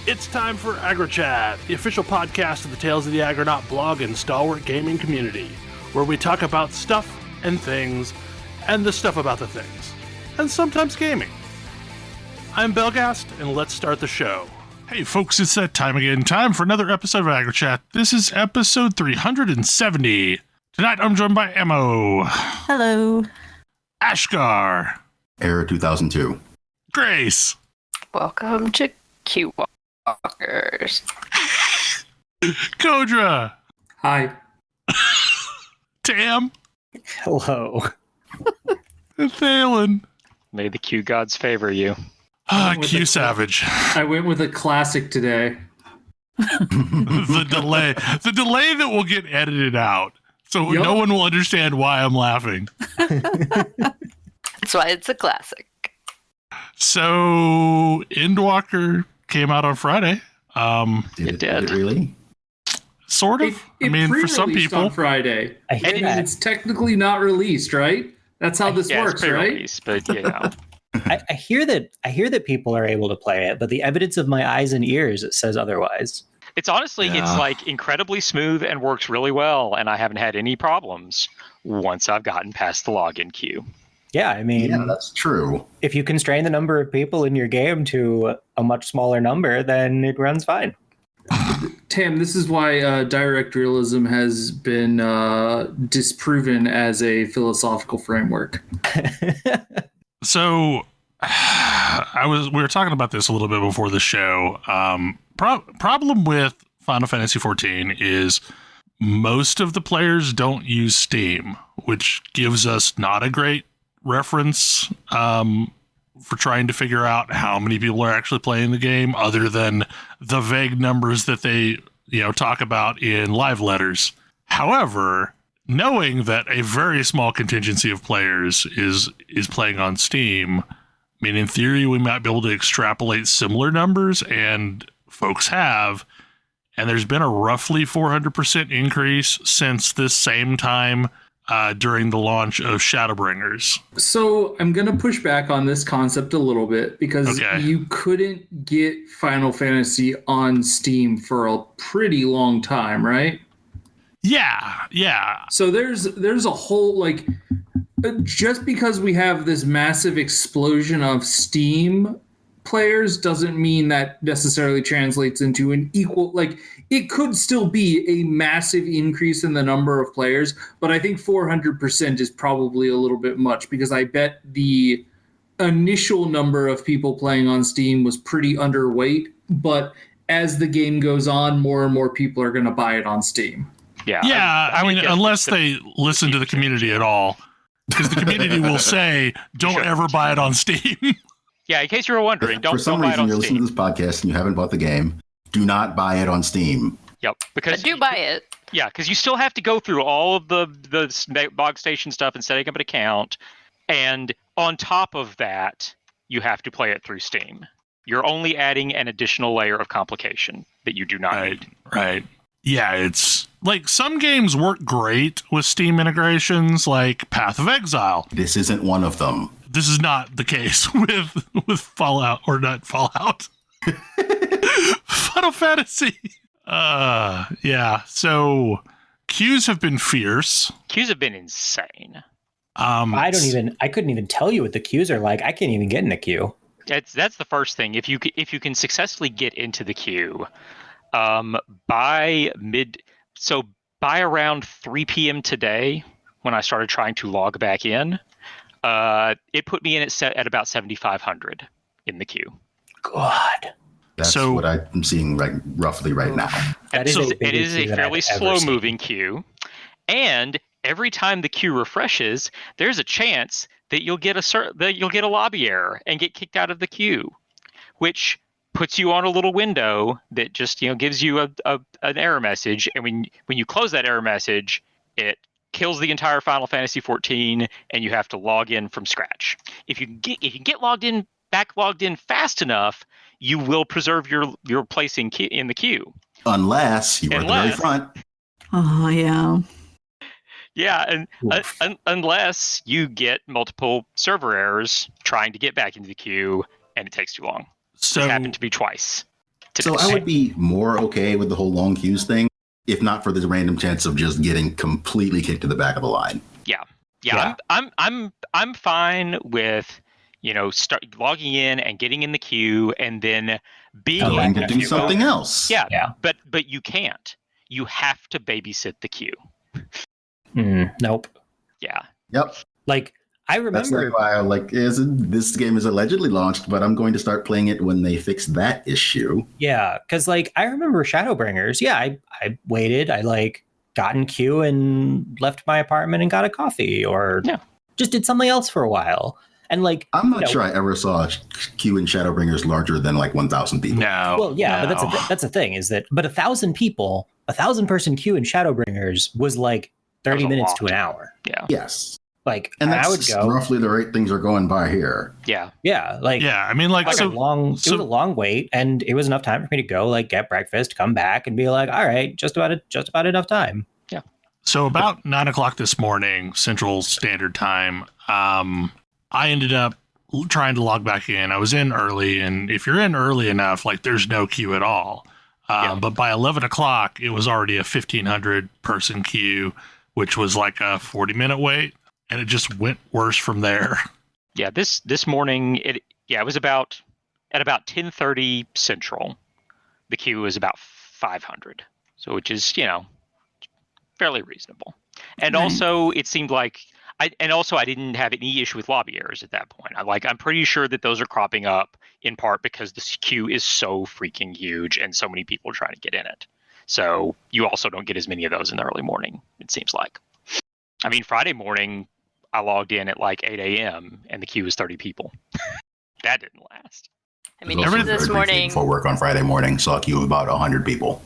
It's time for AggroChat, the official podcast of the Tales of the Aggronaut blog and stalwart gaming community, where we talk about stuff and things, and the stuff about the things, and sometimes gaming. I'm Belgast, and let's start the show. Hey folks, it's that time again. Time for another episode of AggroChat. This is episode 370. Tonight I'm joined by Emo. Hello. Ashgar. Era 2002. Grace. Welcome to QueueWalkers. Kodra. Hi. Tam. Hello. And Thalen. May the Q gods favor you. Q Savage. I went with a classic today. The delay that will get edited out. So no one will understand why I'm laughing. That's why it's a classic. So Endwalker came out on Friday. It did. Did it really? Sort of. It for some people. on Friday. I hear And that. it's technically not released, right? That's how this Yeah, works, it's right? pre-release, but you know. I hear that people are able to play it, but the evidence of my eyes and ears it says otherwise. It's honestly, Yeah. it's like incredibly smooth and works really well, and I haven't had any problems once I've gotten past the login queue. Yeah, I mean, Yeah, that's true. if you constrain the number of people in your game to a much smaller number, then it runs fine. Tam, this is why direct realism has been disproven as a philosophical framework. So we were talking about this a little bit before the show. Problem with Final Fantasy XIV is most of the players don't use Steam, which gives us not a great reference for trying to figure out how many people are actually playing the game, other than the vague numbers that they talk about in live letters. However, knowing that a very small contingency of players is playing on Steam, I mean, in theory, we might be able to extrapolate similar numbers, and folks have. And there's been a roughly 400% increase since this same time during the launch of Shadowbringers. So I'm going to push back on this concept a little bit because you couldn't get Final Fantasy on Steam for a pretty long time, right? Yeah. So there's a whole, just because we have this massive explosion of Steam players doesn't mean that necessarily translates into an equal, it could still be a massive increase in the number of players, but I think 400% is probably a little bit much, because I bet the initial number of people playing on Steam was pretty underweight, but as the game goes on, more and more people are going to buy it on Steam. Yeah. I mean, unless they listen to the community at all, because the community will say, "Don't ever buy it on Steam." Yeah, in case you were wondering, For some buy it reason, on you're listening Steam. to this podcast and you haven't bought the game, do not buy it on Steam. Yep, because But do buy it. Yeah, because you still have to go through all of the bog station stuff and setting up an account, and on top of that, you have to play it through Steam. You're only adding an additional layer of complication that you do not need. Right. Yeah, it's like some games work great with Steam integrations, like Path of Exile. This isn't one of them. This is not the case with Fallout, or not Fallout. Final Fantasy. Yeah. So queues have been fierce. Queues have been insane. I couldn't even tell you what the queues are like. I can't even get in a queue. That's the first thing. If you can successfully get into the queue, by around 3 p.m. today, when I started trying to log back in, it put me in at about 7,500 in the queue. God. That's what I'm seeing roughly right now. That is It is a fairly slow-moving queue, and every time the queue refreshes, there's a chance that you'll get a lobby error and get kicked out of the queue, which puts you on a little window that just gives you an error message, and when you close that error message, it kills the entire Final Fantasy XIV, and you have to log in from scratch. If you can get logged in fast enough, you will preserve your place in the queue. Unless you are at the very front. Oh, yeah. Yeah, and unless you get multiple server errors trying to get back into the queue, and it takes too long. So It happened to me twice. So I would be more okay with the whole long queues thing, if not for this random chance of just getting completely kicked to the back of the line. Yeah. I'm fine with start logging in and getting in the queue and then being Going to do something else. Yeah. But you can't. You have to babysit the queue. Nope. Yeah. Yep. Like I That's remember. like why this game is allegedly launched, but I'm going to start playing it when they fix that issue. Yeah, because like I remember Shadowbringers. Yeah, I waited. I like got in queue and left my apartment and got a coffee, or just did something else for a while. And like I'm not sure I ever saw a queue in Shadowbringers larger than like 1,000 people. No. Well, yeah, but that's the thing is that 1,000 people, 1,000 person queue in Shadowbringers was like 30 minutes to an hour. Yeah. Yes. Like, And that's I would go roughly the rate things are going by here. Yeah. Yeah, like Yeah, I mean, like, it was a long wait, and it was enough time for me to go like get breakfast, come back, and be like, all right, just about enough time. Yeah. So about 9 o'clock this morning, Central Standard Time, I ended up trying to log back in. I was in early, and if you're in early enough, like there's no queue at all. But by 11 o'clock, it was already a 1,500 person queue, which was like a 40-minute wait. And it just went worse from there. Yeah, this morning it was about 10:30 Central. The queue was about 500, so which is fairly reasonable. And also it seemed like I didn't have any issue with lobby errors at that point. I'm pretty sure that those are cropping up in part because the queue is so freaking huge and so many people are trying to get in it. So you also don't get as many of those in the early morning. It seems like. I mean, Friday morning, I logged in at like 8 a.m. and the queue was 30 people. That didn't last. I mean, even this morning, before work on Friday morning, saw a queue of about 100 people.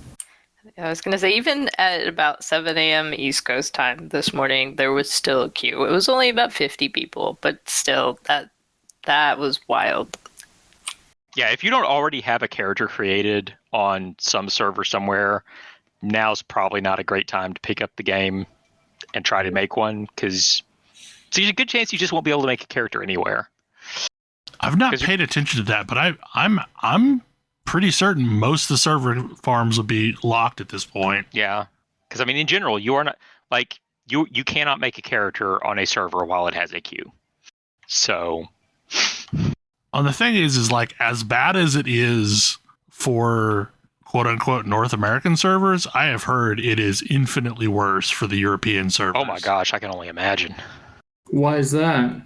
I was going to say, even at about 7 a.m. East Coast time this morning, there was still a queue. It was only about 50 people, but still, that was wild. Yeah, if you don't already have a character created on some server somewhere, now's probably not a great time to pick up the game and try to make one, because there's a good chance you just won't be able to make a character anywhere. I've not paid attention to that, but I'm pretty certain most of the server farms will be locked at this point. Yeah, because I mean, in general, you are not like you cannot make a character on a server while it has a queue. So, the thing is like as bad as it is for quote unquote North American servers, I have heard it is infinitely worse for the European servers. Oh my gosh, I can only imagine. Why is that?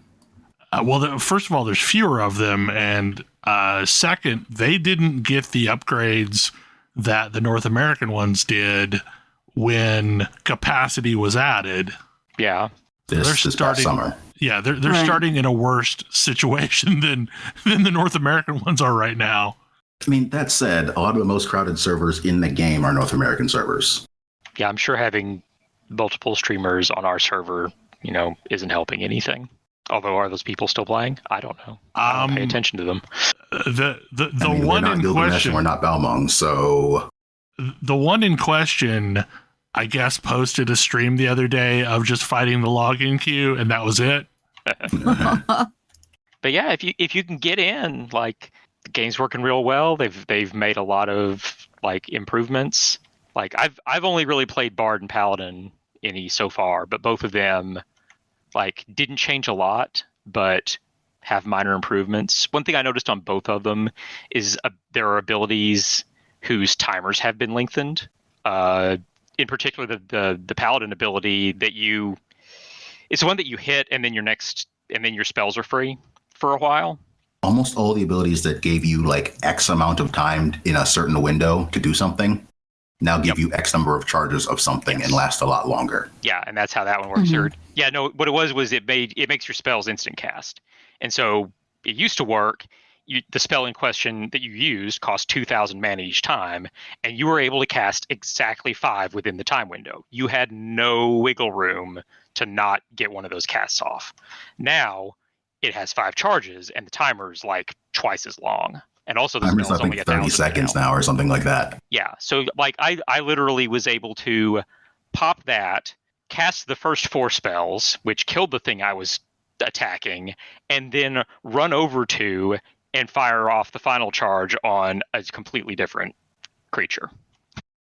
First of all, there's fewer of them, and second, they didn't get the upgrades that the North American ones did when capacity was added. Yeah, This past summer. Yeah, they're starting in a worse situation than the North American ones are right now. I mean, that said, a lot of the most crowded servers in the game are North American servers. Yeah, I'm sure having multiple streamers on our server, isn't helping anything. Although, are those people still playing? I don't know. I don't pay attention to them. The one in question, we're not Balmung, so the one in question, I guess, posted a stream the other day of just fighting the login queue, and that was it. But yeah, if you can get in, like the game's working real well. They've made a lot of like improvements. Like I've only really played Bard and Paladin any so far, but both of them like didn't change a lot, but have minor improvements. One thing I noticed on both of them is there are abilities whose timers have been lengthened. In particular, the Paladin ability it's the one that you hit and then your spells are free for a while. Almost all the abilities that gave you like X amount of time in a certain window to do something now give you X number of charges of something and last a lot longer. Yeah, and that's how that one works. Yeah, no, what it was it makes your spells instant cast. And so it used to work. The spell in question that you used cost 2,000 mana each time, and you were able to cast exactly 5 within the time window. You had no wiggle room to not get one of those casts off. Now it has 5 charges, and the timer's like twice as long. And also the spell's only 30 seconds now or something like that. Yeah, so like I literally was able to pop that, cast the first 4 spells, which killed the thing I was attacking, and then run over to and fire off the final charge on a completely different creature.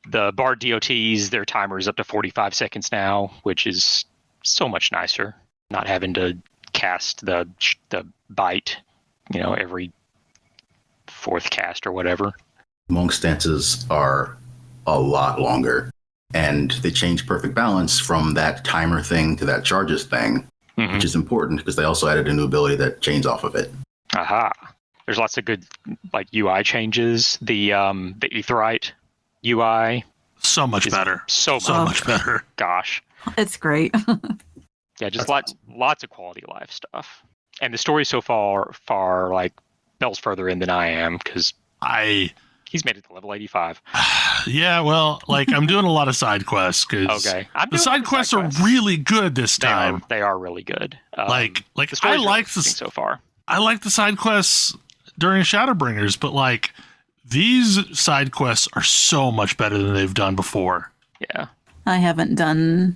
The Bard DOTs, their timer is up to 45 seconds now, which is so much nicer. Not having to cast the bite, every fourth cast or whatever. Monk stances are a lot longer, and they change perfect balance from that timer thing to that charges thing, which is important because they also added a new ability that chains off of it. Aha. There's lots of good UI changes. The Aetherite UI. So much better. So much better. Gosh. It's great. Yeah, just lots of quality of life stuff. And the story so far Bell's further in than I am because he's made it to level 85. Yeah, well, I'm doing a lot of side quests because the side quests are really good this time. They are really good. I like so far. I like the side quests during Shadowbringers, but these side quests are so much better than they've done before. Yeah. I haven't done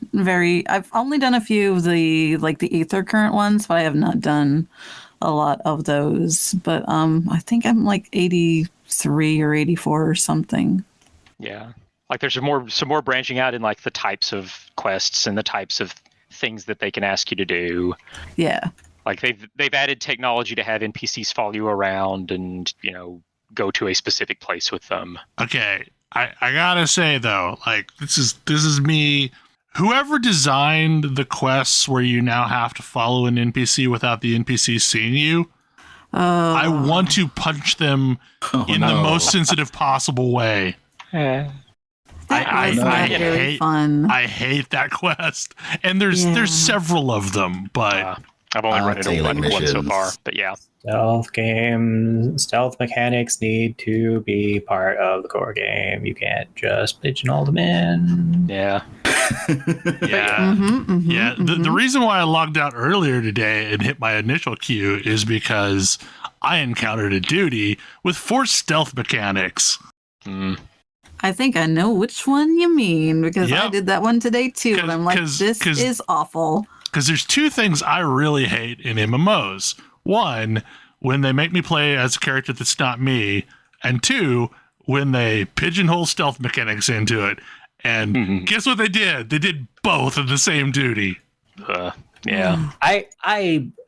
I've only done a few of the Aether current ones, but I have not done a lot of those. But I think I'm 83 or 84 or something. Yeah. There's some more branching out in the types of quests and the types of things that they can ask you to do. Yeah. They've added technology to have NPCs follow you around and, go to a specific place with them. Okay. I gotta say though, this is me. Whoever designed the quests where you now have to follow an NPC without the NPC seeing you, I want to punch them in the most sensitive possible way. That was not very fun. I hate that quest, and there's several of them, but I've only run into one so far. But yeah. Stealth mechanics need to be part of the core game. You can't just pigeonhole them in. Yeah. Yeah. The reason why I logged out earlier today and hit my initial queue is because I encountered a duty with forced stealth mechanics. I think I know which one you mean because I did that one today too. And I'm this is awful. Because there's two things I really hate in MMOs. One, when they make me play as a character that's not me. And two, when they pigeonhole stealth mechanics into it. And guess what they did? They did both of the same duty. Yeah.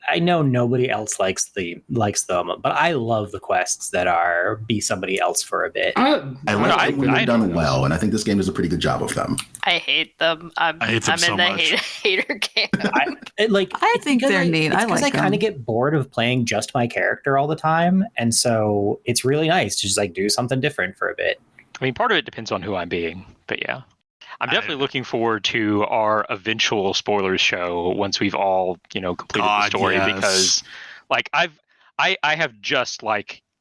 I know nobody else likes them, but I love the quests that are be somebody else for a bit. I like it when they're done well, and I think this game does a pretty good job of them. I hate them. I hate them so much. Hater camp. I think they're neat. I like them. I kind of get bored of playing just my character all the time, and so it's really nice to just do something different for a bit. I mean, part of it depends on who I'm being, but yeah. I'm definitely looking forward to our eventual spoilers show once we've all, completed the story because I have just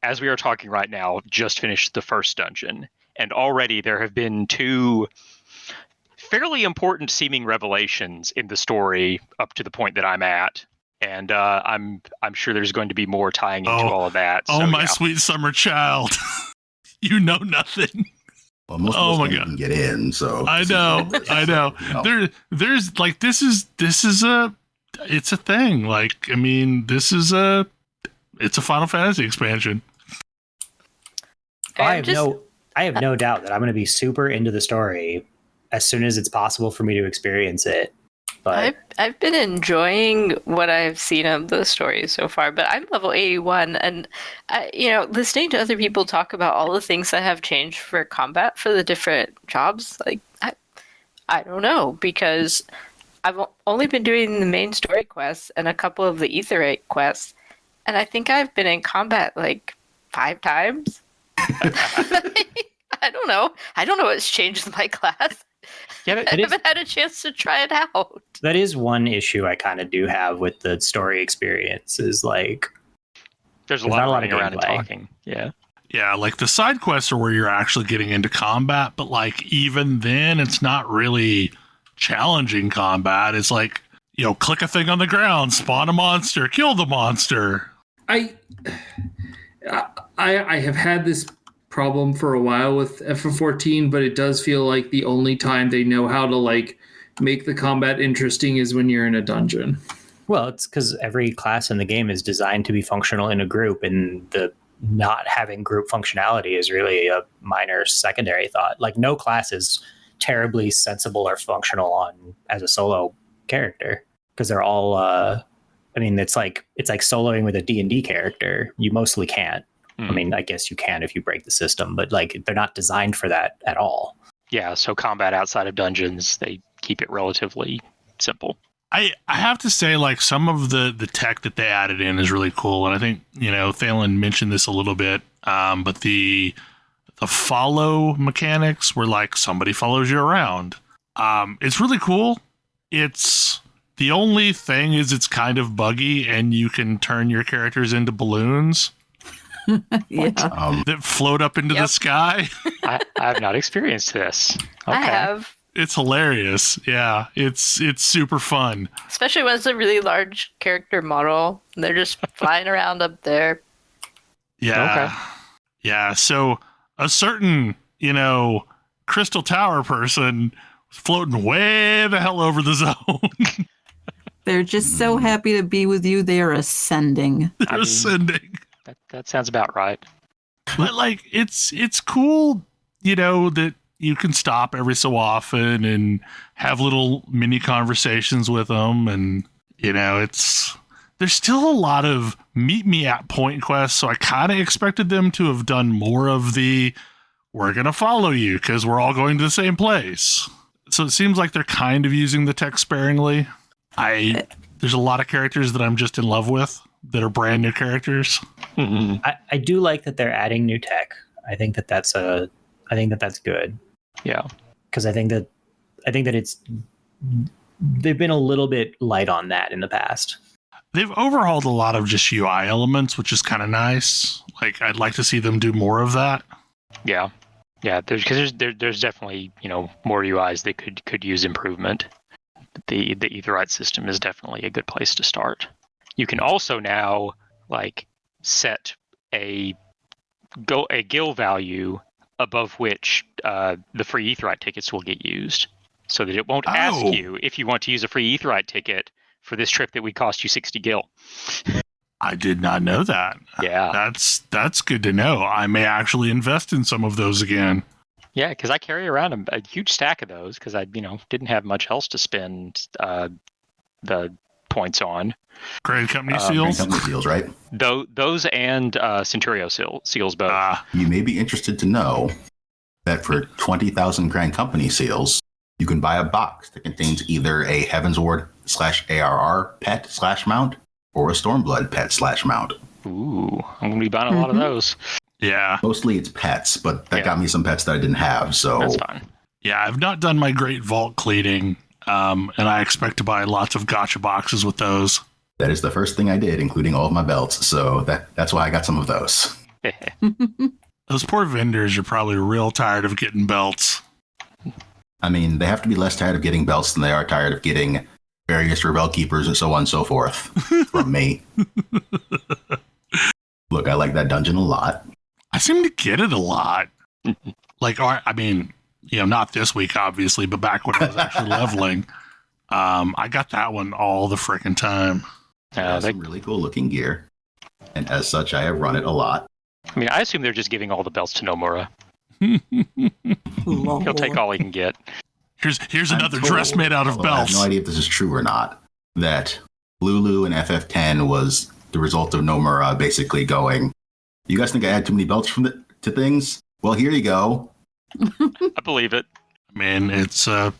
as we are talking right now, just finished the first dungeon and already there have been two fairly important seeming revelations in the story up to the point that I'm at. And I'm sure there's going to be more tying into all of that. My sweet summer child. You know nothing. Well, most of us can get in, so I know. There's it's a thing. It's a Final Fantasy expansion. I have no doubt that I'm going to be super into the story as soon as it's possible for me to experience it. But I've been enjoying what I've seen of the story so far, but I'm level 81 and listening to other people talk about all the things that have changed for combat for the different jobs, I don't know, because I've only been doing the main story quests and a couple of the Aetherite quests, and I think I've been in combat 5 times. I don't know. I don't know what's changed in my class. Yeah, I haven't had a chance to try it out. That is one issue I kind of do have with the story experience is there's a lot of running around and talking. Yeah. Yeah, the side quests are where you're actually getting into combat, but even then it's not really challenging combat. It's click a thing on the ground, spawn a monster, kill the monster. I have had this problem for a while with FF14, but it does feel like the only time they know how to make the combat interesting is when you're in a dungeon. Well, it's because every class in the game is designed to be functional in a group, and the not having group functionality is really a minor secondary thought. Like, no class is terribly sensible or functional as a solo character, because they're all it's like soloing with a D&D character. You mostly can't. I mean, I guess you can if you break the system, but like, they're not designed for that at all. Yeah, so combat outside of dungeons, they keep it relatively simple. I have to say, like, some of the tech that they added in is really cool. And I think, Thalen mentioned this a little bit, but the follow mechanics where, like, somebody follows you around. It's really cool. It's the only thing is it's kind of buggy, and you can turn your characters into balloons. That float up into the sky. I have not experienced this. Okay. I have. It's hilarious. Yeah, it's super fun. Especially when it's a really large character model. They're just flying around up there. Yeah. Okay. Yeah, so a certain, Crystal Tower person was floating way the hell over the zone. They're just so happy to be with you. They are ascending. Ascending. That sounds about right. But, like, it's cool, that you can stop every so often and have little mini conversations with them. And, there's still a lot of meet me at point quests. So I kind of expected them to have done more of the, we're going to follow you because we're all going to the same place. So it seems like they're kind of using the tech sparingly. There's a lot of characters that I'm just in love with that are brand new characters. Mm-hmm. I do like that they're adding new tech. I think that's good. Yeah, because I think that they've been a little bit light on that in the past. They've overhauled a lot of just UI elements, which is kind of nice. Like, I'd like to see them do more of that. Yeah. There's definitely more UIs that could use improvement. The Aetheryte system is definitely a good place to start. You can also now set a gil value above which the free Aetheryte tickets will get used, so that it won't ask you if you want to use a free Aetheryte ticket for this trip that would cost you 60 gil. I did not know that. Yeah. That's good to know. I may actually invest in some of those again. Yeah, because I carry around a huge stack of those because I, didn't have much else to spend the points on. Great Company seals? Great Company seals, right? Those and Centurio seals both. You may be interested to know that for 20,000 Grand Company seals, you can buy a box that contains either a Heavensward /ARR pet /mount or a Stormblood pet /mount. Ooh, I'm going to be buying a lot of those. Yeah. Mostly it's pets, but that got me some pets that I didn't have, so... That's fine. Yeah, I've not done my Great Vault cleaning, and I expect to buy lots of gotcha boxes with those. That is the first thing I did, including all of my belts, so that's why I got some of those. Those poor vendors are probably real tired of getting belts. I mean, they have to be less tired of getting belts than they are tired of getting various Rebel Keepers and so on and so forth from me. Look, I like that dungeon a lot. I seem to get it a lot. Not this week, obviously, but back when I was actually leveling, I got that one all the frickin' time. That's some really cool looking gear. And as such, I have run it a lot. I mean, I assume they're just giving all the belts to Nomura. He'll take all he can get. Here's another dress made out of belts. I have no idea if this is true or not. That Lulu and FF10 was the result of Nomura basically going, you guys think I had too many belts to things? Well, here you go. I believe it. I mean, it's a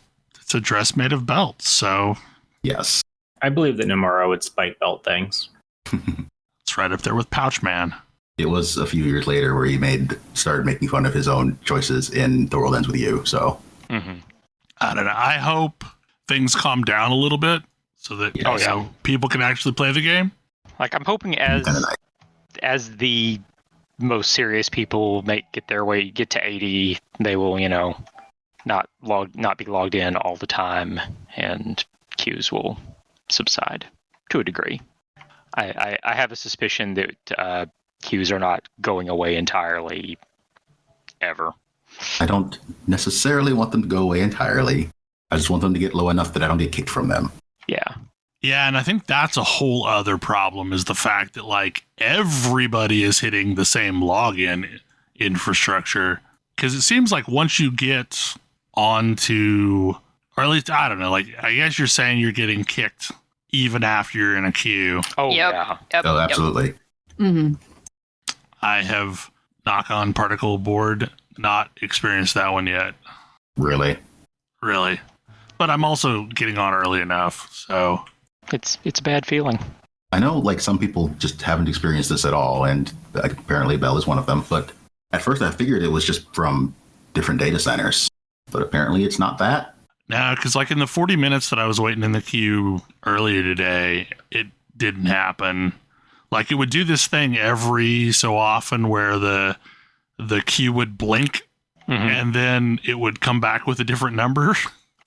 dress made of belts, so... Yes. I believe that Nomura would spike belt things. It's right up there with Pouch Man. It was a few years later where he started making fun of his own choices in The World Ends With You, so... Mm-hmm. I don't know. I hope things calm down a little bit so that people can actually play the game. I'm hoping as the most serious people get to 80, they will, not be logged in all the time, and queues will subside to a degree. I have a suspicion that queues are not going away entirely ever. I don't necessarily want them to go away entirely. I just want them to get low enough that I don't get kicked from them. Yeah. Yeah, and I think that's a whole other problem is the fact that like everybody is hitting the same login infrastructure. Because it seems like once you get onto, or at least, I don't know, like I guess you're saying you're getting kicked even after you're in a queue. Oh, Yep. yeah. Yep. Oh, Yep. absolutely. Mm-hmm. I have, knock on particle board, not experienced that one yet. Really. Really. But I'm also getting on early enough, so... It's a bad feeling. I know, like, some people just haven't experienced this at all, and apparently Bell is one of them. But at first I figured it was just from different data centers. But apparently it's not that. No, because like in the 40 minutes that I was waiting in the queue earlier today, it didn't happen. Like it would do this thing every so often where the queue would blink and then it would come back with a different number.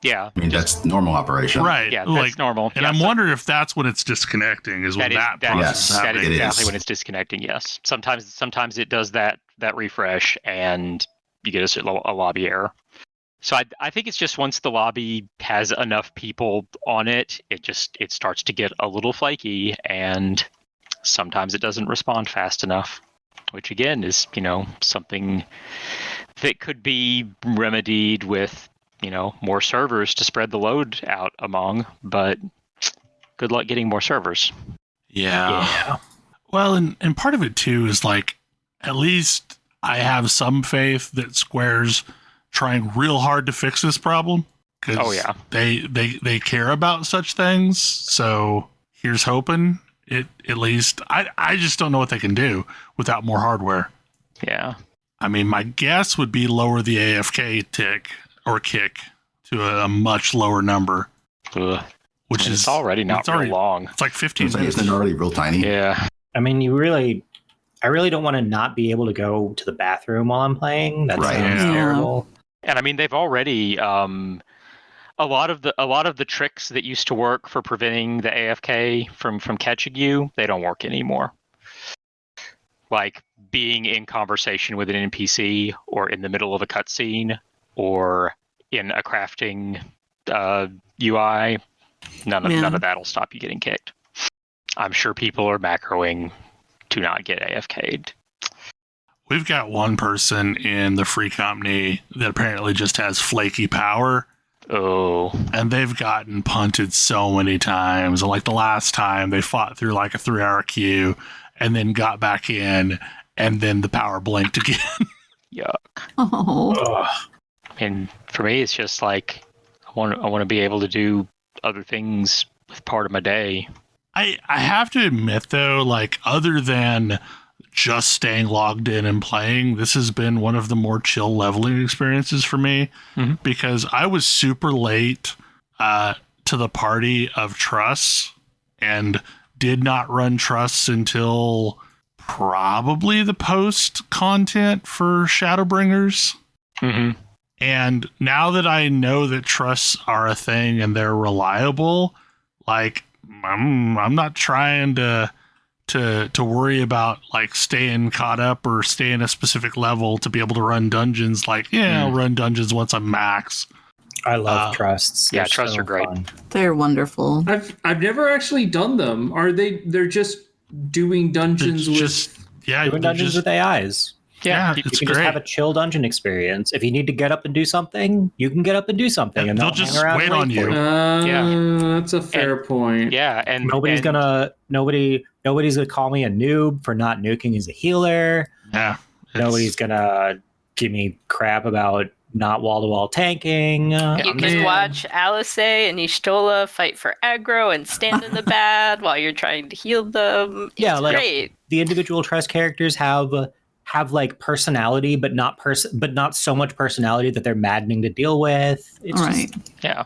Yeah. I mean, that's normal operation. Right. Yeah, that's normal. And Yeah, I'm wondering if that's when it's disconnecting is when that process is that happening. is It exactly is. when it's disconnecting. Yes. Sometimes it does that refresh and you get a lobby error. So I think it's just once the lobby has enough people on it, it starts to get a little flaky, and sometimes it doesn't respond fast enough, which again is something that could be remedied with more servers to spread the load out among. But good luck getting more servers. Yeah. Well, and part of it too is like at least I have some faith that Square's trying real hard to fix this problem. Oh yeah, they care about such things. So here's hoping it at least. I just don't know what they can do without more hardware. Yeah. I mean, my guess would be lower the AFK tick or kick to a much lower number. Ugh. Which is it's already not real long. It's like 15 minutes. Isn't it already real tiny? Yeah. I mean, I really don't want to not be able to go to the bathroom while I'm playing. That Right. sounds Yeah. terrible. And I mean, they've already a lot of the tricks that used to work for preventing the AFK from catching you, they don't work anymore. Like being in conversation with an NPC or in the middle of a cutscene or in a crafting UI, none of that'll stop you getting kicked. I'm sure people are macroing to not get AFK'd. We've got one person in the free company that apparently just has flaky power. Oh. And they've gotten punted so many times. And like the last time they fought through like a 3-hour queue and then got back in and then the power blinked again. Yuck. Oh. And for me, it's just like I want to be able to do other things with part of my day. I have to admit though, like other than just staying logged in and playing, this has been one of the more chill leveling experiences for me because I was super late to the party of trusts and did not run trusts until probably the post content for Shadowbringers. Mm-hmm. And now that I know that trusts are a thing and they're reliable, like I'm not trying to worry about like staying caught up or staying a specific level to be able to run dungeons. Like, I'll run dungeons once I'm max. I love trusts. Yeah, They're trusts so are great. fun. They're wonderful. I've never actually done them. Are they're just doing dungeons It's with just, yeah, Doing dungeons with AIs. yeah, you it's You can great. just have a chill dungeon experience. If you need to get up and do something, you can get up and do something, Yeah, and they'll they'll just hang around wait and on for you. That's a fair point. Yeah, and Nobody's and, gonna call me a noob for not nuking as a healer. Yeah. Nobody's gonna give me crap about not wall-to-wall tanking. You can watch Alice and Ishtola fight for aggro and stand in the bad while you're trying to heal them. It's Yeah, like- great. The individual trust characters have like personality, but not so much personality that they're maddening to deal with. It's Right. yeah.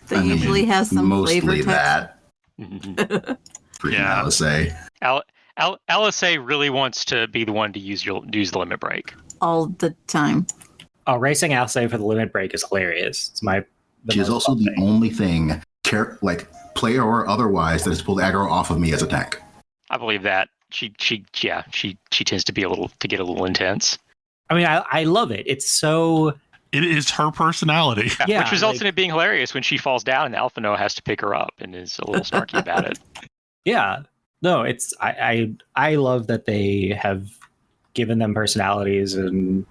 They usually have some mostly flavor text. that. Mhm. Freaking Yeah. LSA. LSA really wants to be the one to use the limit break. all the time. Racing Alice for the limit break is hilarious. It's the She is most also fun the thing. only thing, player or otherwise, that has pulled aggro off of me as a tank. I believe that she tends to get a little intense. I mean, I love it. It's so It is her personality. Yeah, which results in it being hilarious when she falls down and Alpha Noah has to pick her up and is a little snarky about it. Yeah. No, it's I love that they have given them personalities, and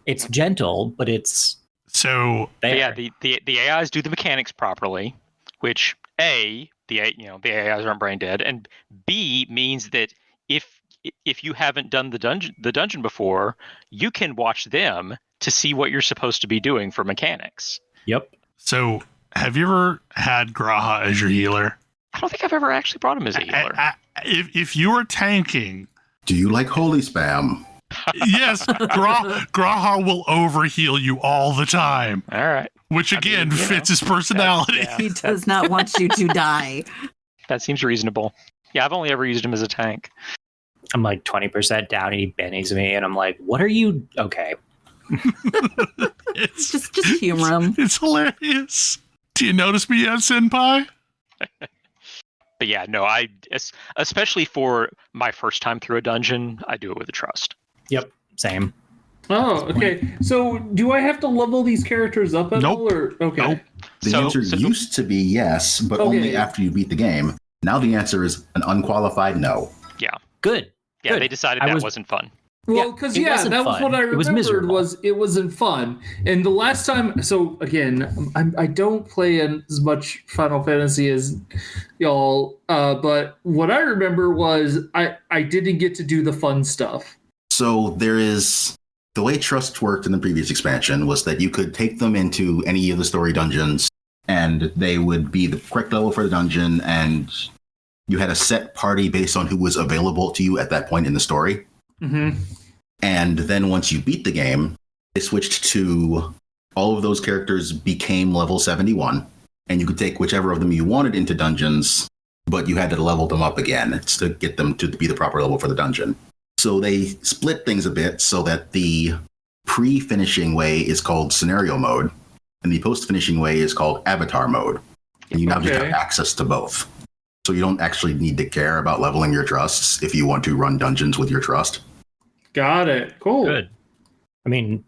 it's gentle, but it's So there. Yeah, the AIs do the mechanics properly, which the AIs aren't brain dead, and B means that if you haven't done the dungeon before, you can watch them to see what you're supposed to be doing for mechanics. Yep. So, have you ever had Graha as your healer? I don't think I've ever actually brought him as a healer. If you are tanking, Do you like holy spam? yes, Graha will overheal you all the time, All right. which again fits his personality. Yeah, He does not want you to die. that seems reasonable. Yeah, I've only ever used him as a tank. I'm like 20% down, and he bennies me, and I'm like, "What are you?" Okay. It's Just humor him. It's hilarious. Do you notice me yet, Senpai? But yeah, no, especially for my first time through a dungeon, I do it with a trust. Yep. Same. Oh, okay. So do I have to level these characters up at Nope. all? Or okay. Nope. The answer used to be yes, but Okay. only after you beat the game. Now the answer is an unqualified no. Good. Yeah, Good. they decided I that was- wasn't fun. Well, because it wasn't that was fun. what I It was remembered miserable. was it wasn't fun. And the last time, so again, I don't play as much Final Fantasy as y'all, but what I remember was I didn't get to do the fun stuff. So there is the way trust worked in the previous expansion was that you could take them into any of the story dungeons and they would be the correct level for the dungeon, and you had a set party based on who was available to you at that point in the story. Mm-hmm. And then once you beat the game, they switched to all of those characters became level 71, and you could take whichever of them you wanted into dungeons, but you had to level them up again to get them to be the proper level for the dungeon. So they split things a bit so that the pre-finishing way is called scenario mode, and the post-finishing way is called avatar mode. And you now just have Okay. access to both. So you don't actually need to care about leveling your trusts if you want to run dungeons with your trust. Got it. Cool. Good. I mean,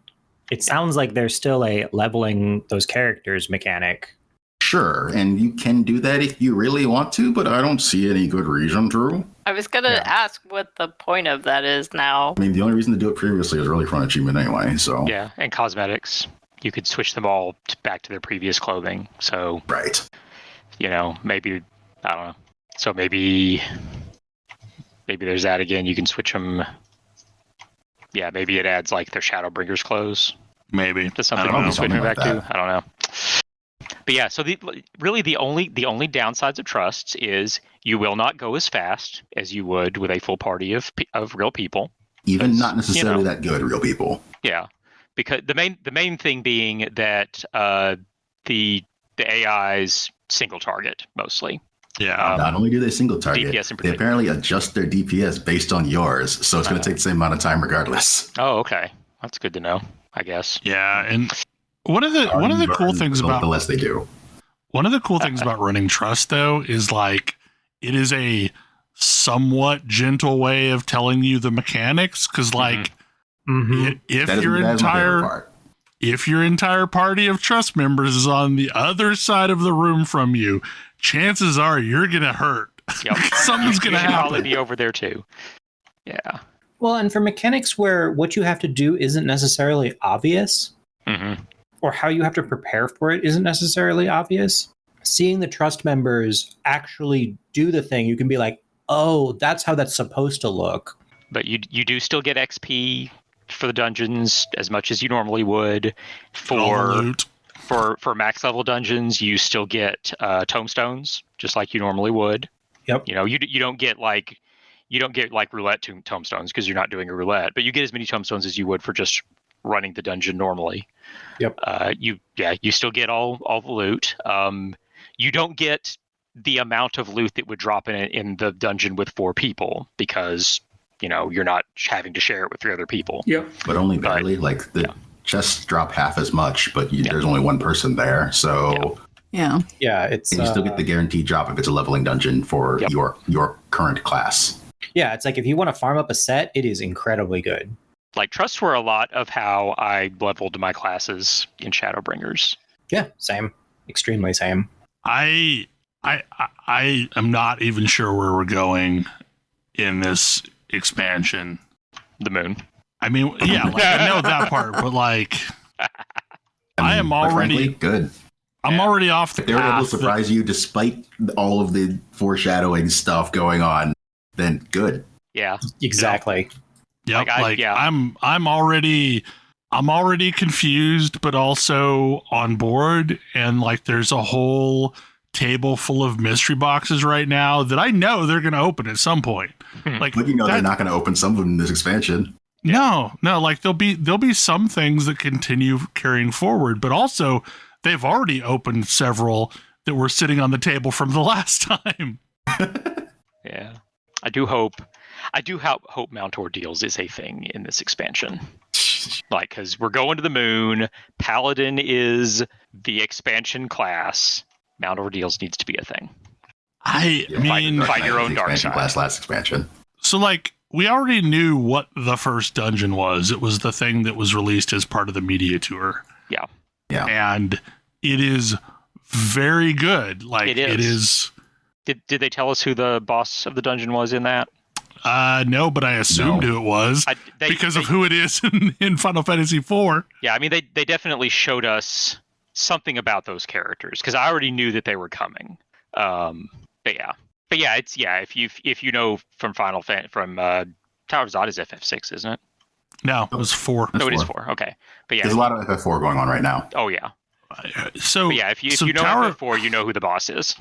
it sounds like there's still a leveling those characters mechanic. Sure, and you can do that if you really want to, but I don't see any good reason to. I was gonna ask what the point of that is now. I mean, the only reason to do it previously was really for an achievement anyway, so. Yeah, and cosmetics. You could switch them all back to their previous clothing. So, Right. maybe, I don't know. So maybe there's that again. You can switch them. Yeah, maybe it adds like their Shadowbringers clothes Maybe. to something I don't you know, can switch them something back like to. I don't know. But yeah, so the only downsides of trusts is you will not go as fast as you would with a full party of real people. Even not necessarily you know. that good, real people. Yeah, because the main thing being that the AI's single target mostly. Yeah. Not only do they single target, DPS in they apparently adjust their DPS based on yours, so it's going to take the same amount of time regardless. Oh, okay, that's good to know. I guess. Yeah, and one of the cool things about the less they do. One of the cool things about running trust, though, is like it is a somewhat gentle way of telling you the mechanics. Because, like, if That is- your that is my favorite entire part. if your entire party of trust members is on the other side of the room from you, chances are you're gonna hurt. Yep. Something's gonna You should probably happen. be over there too. Yeah. Well, and for mechanics where what you have to do isn't necessarily obvious, Mm-hmm. or how you have to prepare for it isn't necessarily obvious, seeing the trust members actually do the thing, you can be like, oh, that's how that's supposed to look. But you do still get XP for the dungeons as much as you normally would. All the For loot. for max level dungeons, you still get tomestones just like you normally would. Yep. You don't get like roulette tomestones because you're not doing a roulette, but you get as many tomestones as you would for just running the dungeon normally. Yep. You still get all the loot. You don't get the amount of loot that would drop in the dungeon with 4 people because you're not having to share it with 3 other people. Yep. But only barely. Like, the chests drop half as much, but there's only one person there, so Yeah. Yeah, it's and you still get the guaranteed drop if it's a leveling dungeon for your current class. yeah, it's like if you want to farm up a set, it is incredibly good. Like, trusts were a lot of how I leveled my classes in Shadowbringers. Yeah, same. Extremely same. I am not even sure where we're going in this expansion. The moon. I mean, yeah, like, I know that part, but like, I am already good. I'm already off the If they were able path to surprise you despite all of the foreshadowing stuff going on, then good. Yeah. Exactly. Yep, I'm already confused, but also on board, and like there's a whole table full of mystery boxes right now that I know they're going to open at some point. Like, But they're not going to open some of them in this expansion. No, like there'll be some things that continue carrying forward, but also they've already opened several that were sitting on the table from the last time. Yeah. I do hope Mount Ordeals is a thing in this expansion. Like, because we're going to the moon, Paladin is the expansion class. Mount Ordeals needs to be a thing. I mean, fight your own dark side. Class last expansion. So, like, we already knew what the first dungeon was. It was the thing that was released as part of the media tour. Yeah. And it is very good. Like, it is. Did they tell us who the boss of the dungeon was in that? No, but I assumed who it was because of who it is in Final Fantasy IV. Yeah, I mean, they definitely showed us something about those characters because I already knew that they were coming. But yeah, if you know from Tower of Zod is FF6, isn't it? No, it was 4. No, it is 4. Okay, but yeah, there's a lot of FF4 going on right now. Oh yeah. So but yeah, if you know FF4, you know who the boss is.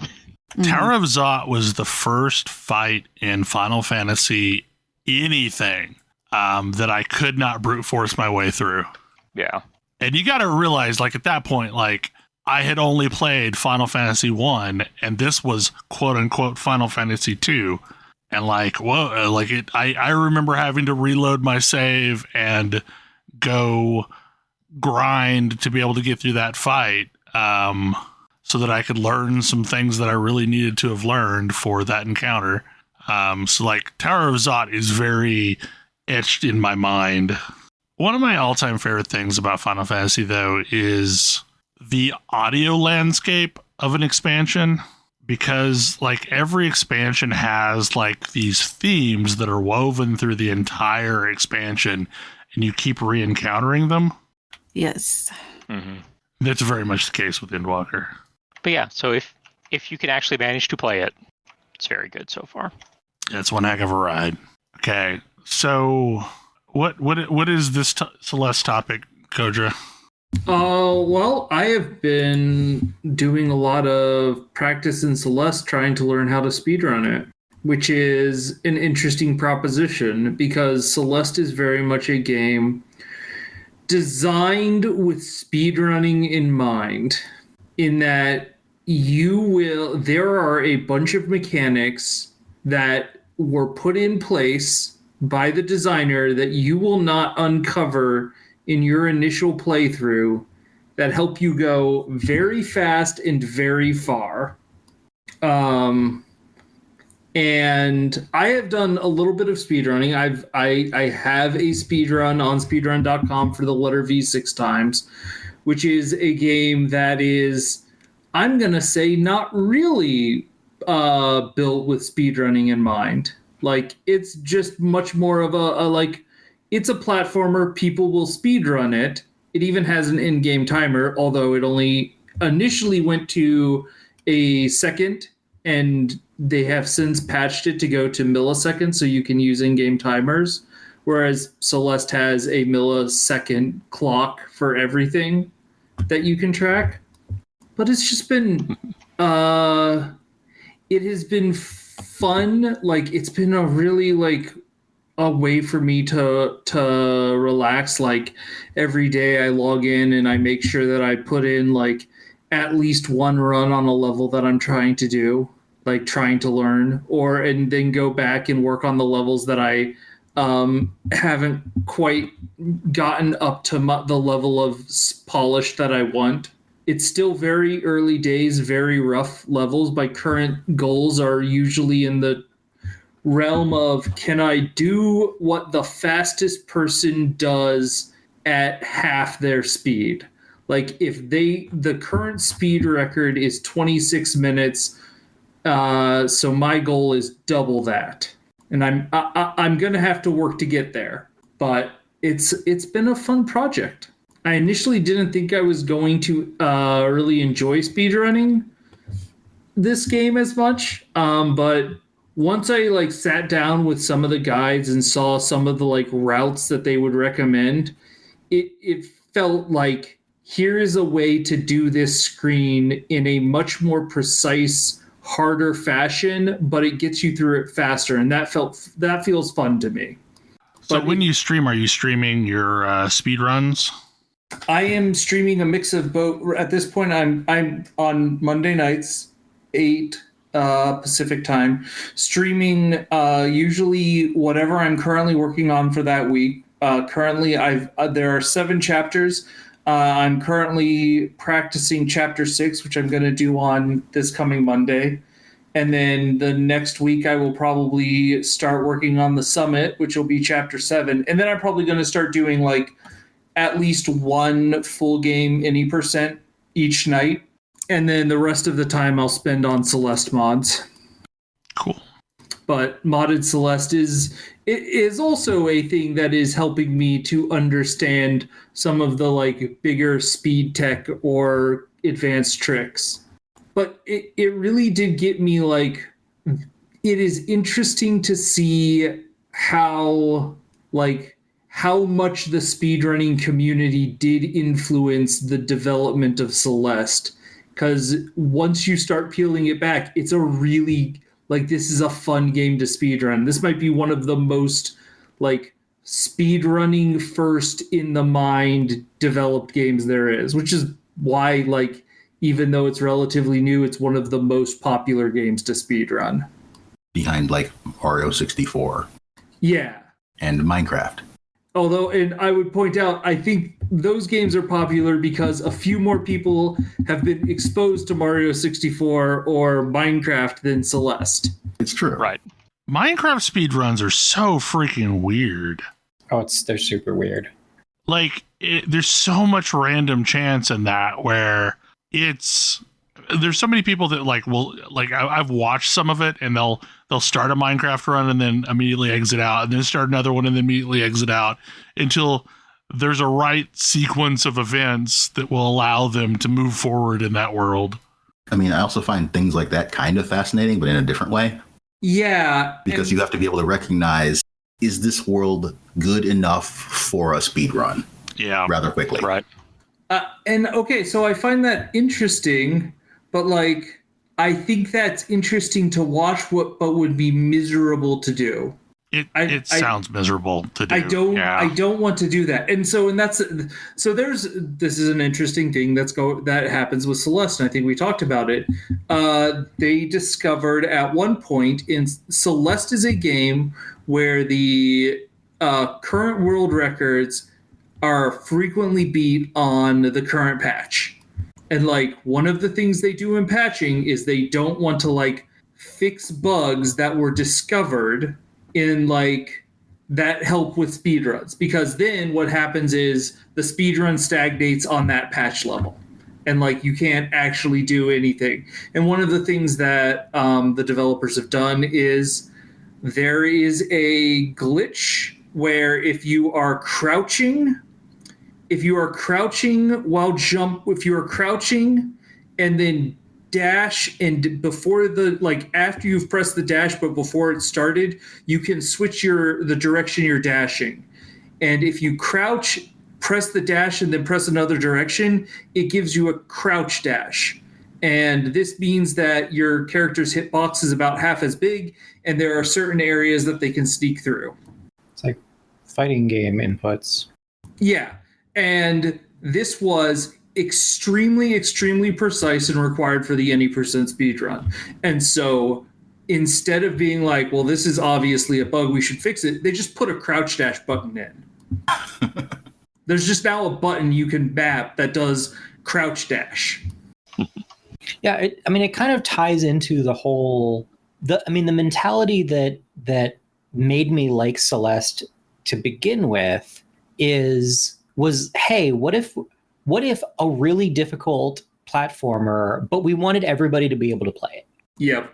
Tower of Zot was the first fight in Final Fantasy anything that I could not brute force my way through. Yeah. And you got to realize, like, at that point, like, I had only played Final Fantasy 1, and this was quote-unquote Final Fantasy 2. And, like, whoa, like, I remember having to reload my save and go grind to be able to get through that fight. So that I could learn some things that I really needed to have learned for that encounter. So like Tower of Zot is very etched in my mind. One of my all-time favorite things about Final Fantasy, though, is the audio landscape of an expansion, because like every expansion has like these themes that are woven through the entire expansion, and you keep re-encountering them. Yes. Mm-hmm. That's very much the case with Endwalker. But yeah, so if you can actually manage to play it, it's very good so far. It's one heck of a ride. Okay, so what is this Celeste topic, Kodra? Well, I have been doing a lot of practice in Celeste trying to learn how to speedrun it, which is an interesting proposition because Celeste is very much a game designed with speedrunning in mind, in that there are a bunch of mechanics that were put in place by the designer that you will not uncover in your initial playthrough that help you go very fast and very far. And I have done a little bit of speedrunning. I have a speedrun on speedrun.com for the letter V 6 times, which is a game that is, I'm going to say, not really built with speedrunning in mind. Like, it's just much more of it's a platformer. People will speedrun it. It even has an in-game timer, although it only initially went to a second, and they have since patched it to go to milliseconds, so you can use in-game timers, whereas Celeste has a millisecond clock for everything that you can track. But it's just been, it has been fun. Like, it's been a really, like, a way for me to relax. Like, every day I log in and I make sure that I put in, like, at least one run on a level that I'm trying to do, like, trying to learn, and then go back and work on the levels that I haven't quite gotten up to the level of polish that I want. It's still very early days, very rough levels. My current goals are usually in the realm of, can I do what the fastest person does at half their speed? Like if the current speed record is 26 minutes, so my goal is double that, and I'm gonna have to work to get there. But it's been a fun project. I initially didn't think I was going to really enjoy speedrunning this game as much, but once I sat down with some of the guides and saw some of the routes that they would recommend, it felt like here is a way to do this screen in a much more precise, harder fashion, but it gets you through it faster, and that feels fun to me. So when you stream, are you streaming your speed runs? I am streaming a mix of both. At this point, I'm on Monday nights, 8 Pacific time, streaming usually whatever I'm currently working on for that week. Currently, there are 7 chapters. I'm currently practicing chapter 6, which I'm going to do on this coming Monday. And then the next week, I will probably start working on the summit, which will be chapter 7. And then I'm probably going to start doing at least 1 full game any percent each night. And then the rest of the time I'll spend on Celeste mods. Cool. But modded Celeste is also a thing that is helping me to understand some of the bigger speed tech or advanced tricks. But it really did get me it is interesting to see how much the speedrunning community did influence the development of Celeste. Because once you start peeling it back, it's a really this is a fun game to speedrun. This might be one of the most speedrunning first in the mind developed games there is, which is why even though it's relatively new, it's one of the most popular games to speedrun. Behind Mario 64. Yeah. And Minecraft. Although, and I would point out, I think those games are popular because a few more people have been exposed to Mario 64 or Minecraft than Celeste. It's true. Right. Minecraft speedruns are so freaking weird. Oh, they're super weird. There's so much random chance in that where there's so many people that I've watched some of it, and they'll start a Minecraft run and then immediately exit out, and then start another one and then immediately exit out until there's a right sequence of events that will allow them to move forward in that world. I mean, I also find things like that kind of fascinating, but in a different way. Yeah. Because you have to be able to recognize, is this world good enough for a speed run? Yeah. Rather quickly. Right. And okay, so I find that interesting, but I think that's interesting to watch, but would be miserable to do. It sounds miserable to do. I don't want to do that. And this is an interesting thing that happens with Celeste, and I think we talked about it. They discovered at one point Celeste is a game where the current world records are frequently beat on the current patch. And one of the things they do in patching is they don't want to fix bugs that were discovered in that help with speedruns, because then what happens is the speedrun stagnates on that patch level, and you can't actually do anything. And one of the things that the developers have done is there is a glitch where if you are crouching and then dash, and before after you've pressed the dash but before it started, you can switch the direction you're dashing. And if you crouch, press the dash, and then press another direction, it gives you a crouch dash. And this means that your character's hitbox is about half as big, and there are certain areas that they can sneak through. It's like fighting game inputs. Yeah. And this was extremely, extremely precise and required for the any percent speedrun. And so instead of being well, this is obviously a bug, we should fix it, they just put a crouch dash button in. There's just now a button you can map that does crouch dash. Yeah, it kind of ties into the whole the mentality that made me like Celeste to begin with was hey, what if a really difficult platformer, but we wanted everybody to be able to play it. Yep.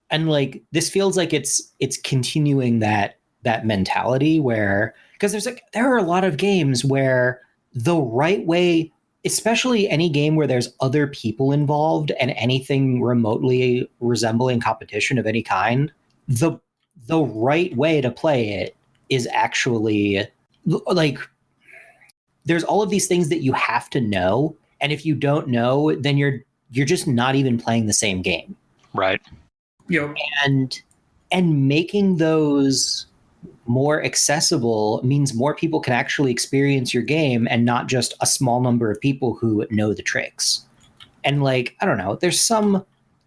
And like this feels like it's continuing that mentality where, because there are a lot of games where the right way, especially any game where there's other people involved and anything remotely resembling competition of any kind, the right way to play it is actually like there's all of these things that you have to know, and if you don't know, then you're just not even playing the same game. Right. Yep. And making those more accessible means more people can actually experience your game and not just a small number of people who know the tricks. And like, I don't know,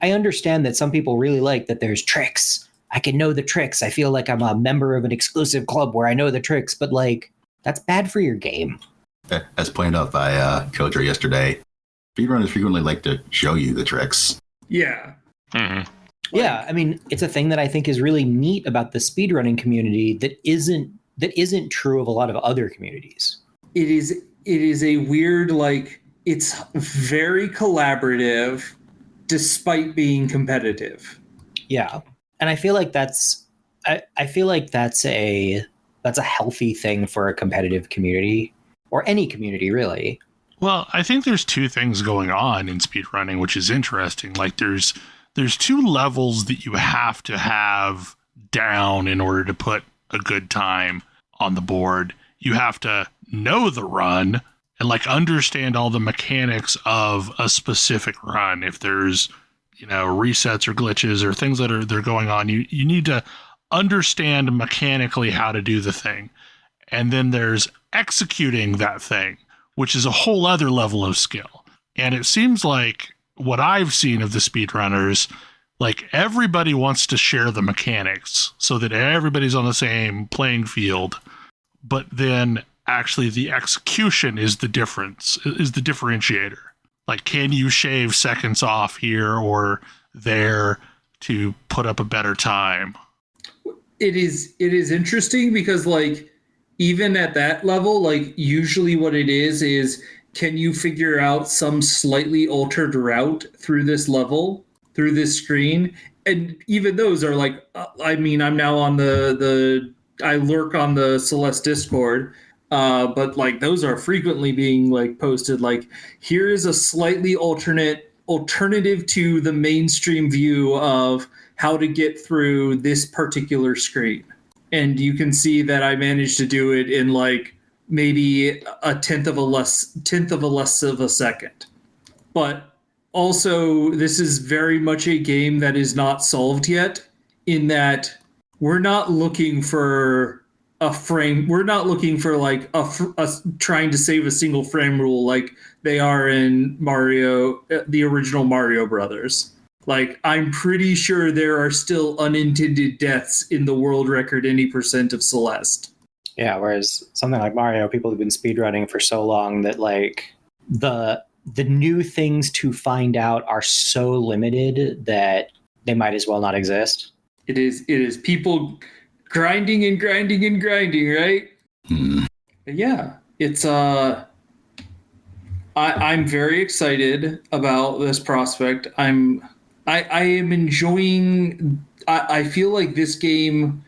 I understand that some people really like that there's tricks. I can know the tricks. I feel like I'm a member of an exclusive club where I know the tricks, but like, that's bad for your game. As pointed out by Kodra yesterday, speedrunners frequently like to show you the tricks. Yeah. Mm-hmm. Yeah, I mean, it's a thing that I think is really neat about the speedrunning community that isn't true of a lot of other communities. It is a weird, like, it's very collaborative despite being competitive. Yeah. And I feel like that's a healthy thing for a competitive community, or any community really. Well, I think there's two things going on in speedrunning, which is interesting. Like there's two levels that you have to have down in order to put a good time on the board. You have to know the run and like understand all the mechanics of a specific run. If there's, resets or glitches or things that they're going on, you need to understand mechanically how to do the thing. And then there's executing that thing, which is a whole other level of skill. And it seems like what I've seen of the speedrunners, like everybody wants to share the mechanics so that everybody's on the same playing field, but then actually the execution is the differentiator. Like, can you shave seconds off here or there to put up a better time? It is interesting because like even at that level, like usually what it is can you figure out some slightly altered route through this level, through this screen? And even those are like, I'm now on I lurk on the Celeste Discord, but like those are frequently being like posted. Like, here is a slightly alternative to the mainstream view of how to get through this particular screen. And you can see that I managed to do it in like maybe a tenth of a less of a second. But also, this is very much a game that is not solved yet, in that we're not looking for a frame. We're not looking for like a trying to save a single frame rule like they are in Mario, the original Mario Brothers. Like, I'm pretty sure there are still unintended deaths in the world record any percent of Celeste. Yeah, whereas something like Mario, people have been speedrunning for so long that like the new things to find out are so limited that they might as well not exist. It is people grinding and grinding and grinding, right? Yeah, it's I'm very excited about this prospect. I am enjoying. I feel like this game,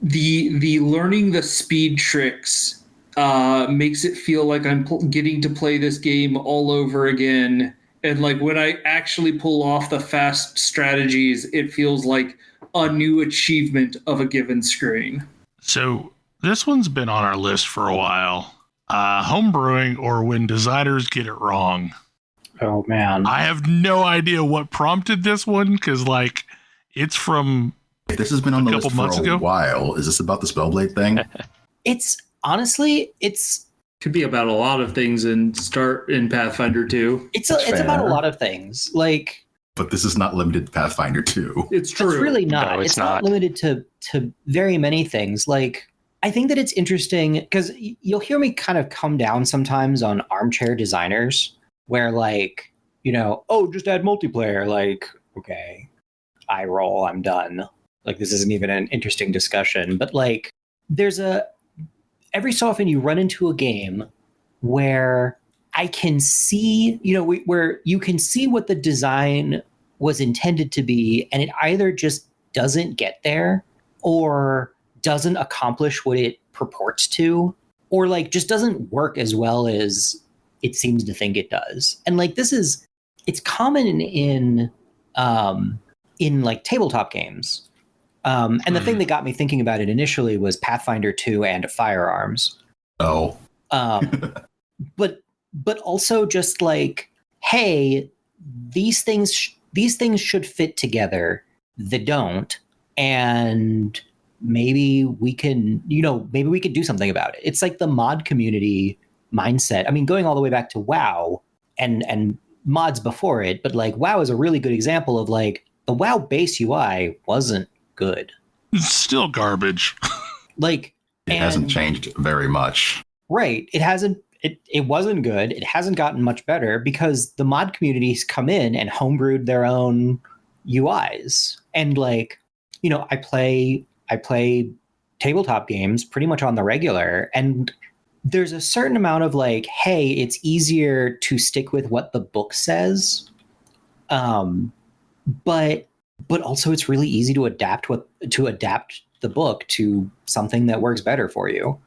the learning the speed tricks makes it feel like I'm getting to play this game all over again. And like when I actually pull off the fast strategies, it feels like a new achievement of a given screen. So this one's been on our list for a while. Homebrewing, or when designers get it wrong. Oh man, I have no idea what prompted this one, because like it's from. If this has been on the list for a ago. while, is this about the Spellblade thing? it's honestly Could be about a lot of things in Pathfinder 2. It's fair. about a lot of things. Like, But this is not limited to Pathfinder 2. It's true. it's really not. No, it's it's not not. limited to very many things. Like, I think that it's interesting because you'll hear me kind of come down sometimes on armchair designers where like, oh, just add multiplayer. Like, okay. eye roll, I'm done. Like, this isn't even an interesting discussion. But like, every so often you run into a game where I can see, where you can see what the design was intended to be, and it either just doesn't get there or doesn't accomplish what it purports to, or like just doesn't work as well as it seems to think it does. And like, it's common in like tabletop games. And the thing that got me thinking about it initially was Pathfinder 2 and Firearms. Oh. But also just like, hey, these things should fit together. They don't, and maybe we can do something about it. It's like the mod community mindset. I mean, going all the way back to WoW and mods before it, but like WoW is a really good example of like the WoW base UI wasn't good. It's still garbage. Like, it hasn't changed very much. Right. It hasn't. It wasn't good. It hasn't gotten much better because the mod communities come in and homebrewed their own UIs. And like, I play tabletop games pretty much on the regular, and there's a certain amount of like, hey, it's easier to stick with what the book says. But also it's really easy to adapt the book to something that works better for you.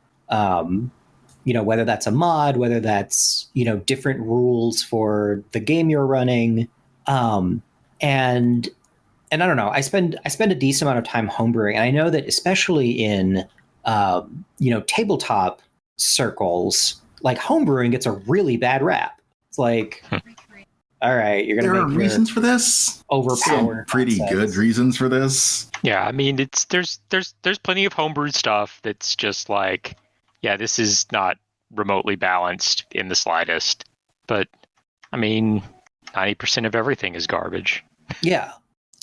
Whether that's a mod, whether that's, different rules for the game you're running. And I don't know, I spend a decent amount of time homebrewing. And I know that especially in, tabletop circles, like homebrewing gets a really bad rap. It's like, all right, you're going to There are reasons for this. Overpowered. Pretty good reasons for this. Yeah, I mean, there's plenty of homebrewed stuff that's just like, yeah, this is not remotely balanced in the slightest. But I mean, 90% of everything is garbage. Yeah.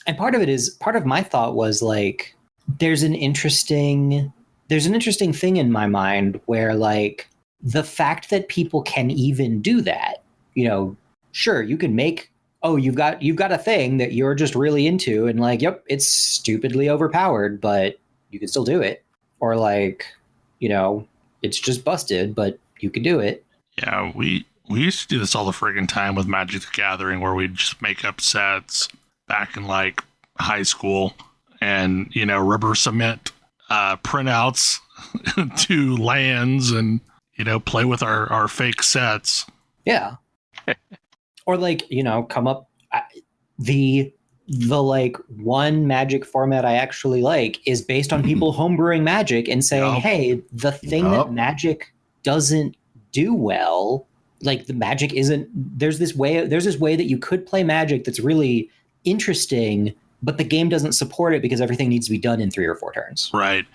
And part of my thought was like, there's an interesting thing in my mind where like the fact that people can even do that, sure, you can make, you've got a thing that you're just really into and like, yep, it's stupidly overpowered, but you can still do it. Or like, it's just busted, but you can do it. Yeah, we used to do this all the friggin' time with Magic the Gathering, where we'd just make up sets back in like high school and, rubber cement printouts to lands and, play with our fake sets. Yeah. Or like, come up the like one Magic format I actually like is based on people homebrewing Magic and saying, hey, the thing that Magic doesn't do well, like the Magic isn't, there's this way that you could play Magic that's really interesting, but the game doesn't support it because everything needs to be done in 3 or 4 turns. Right.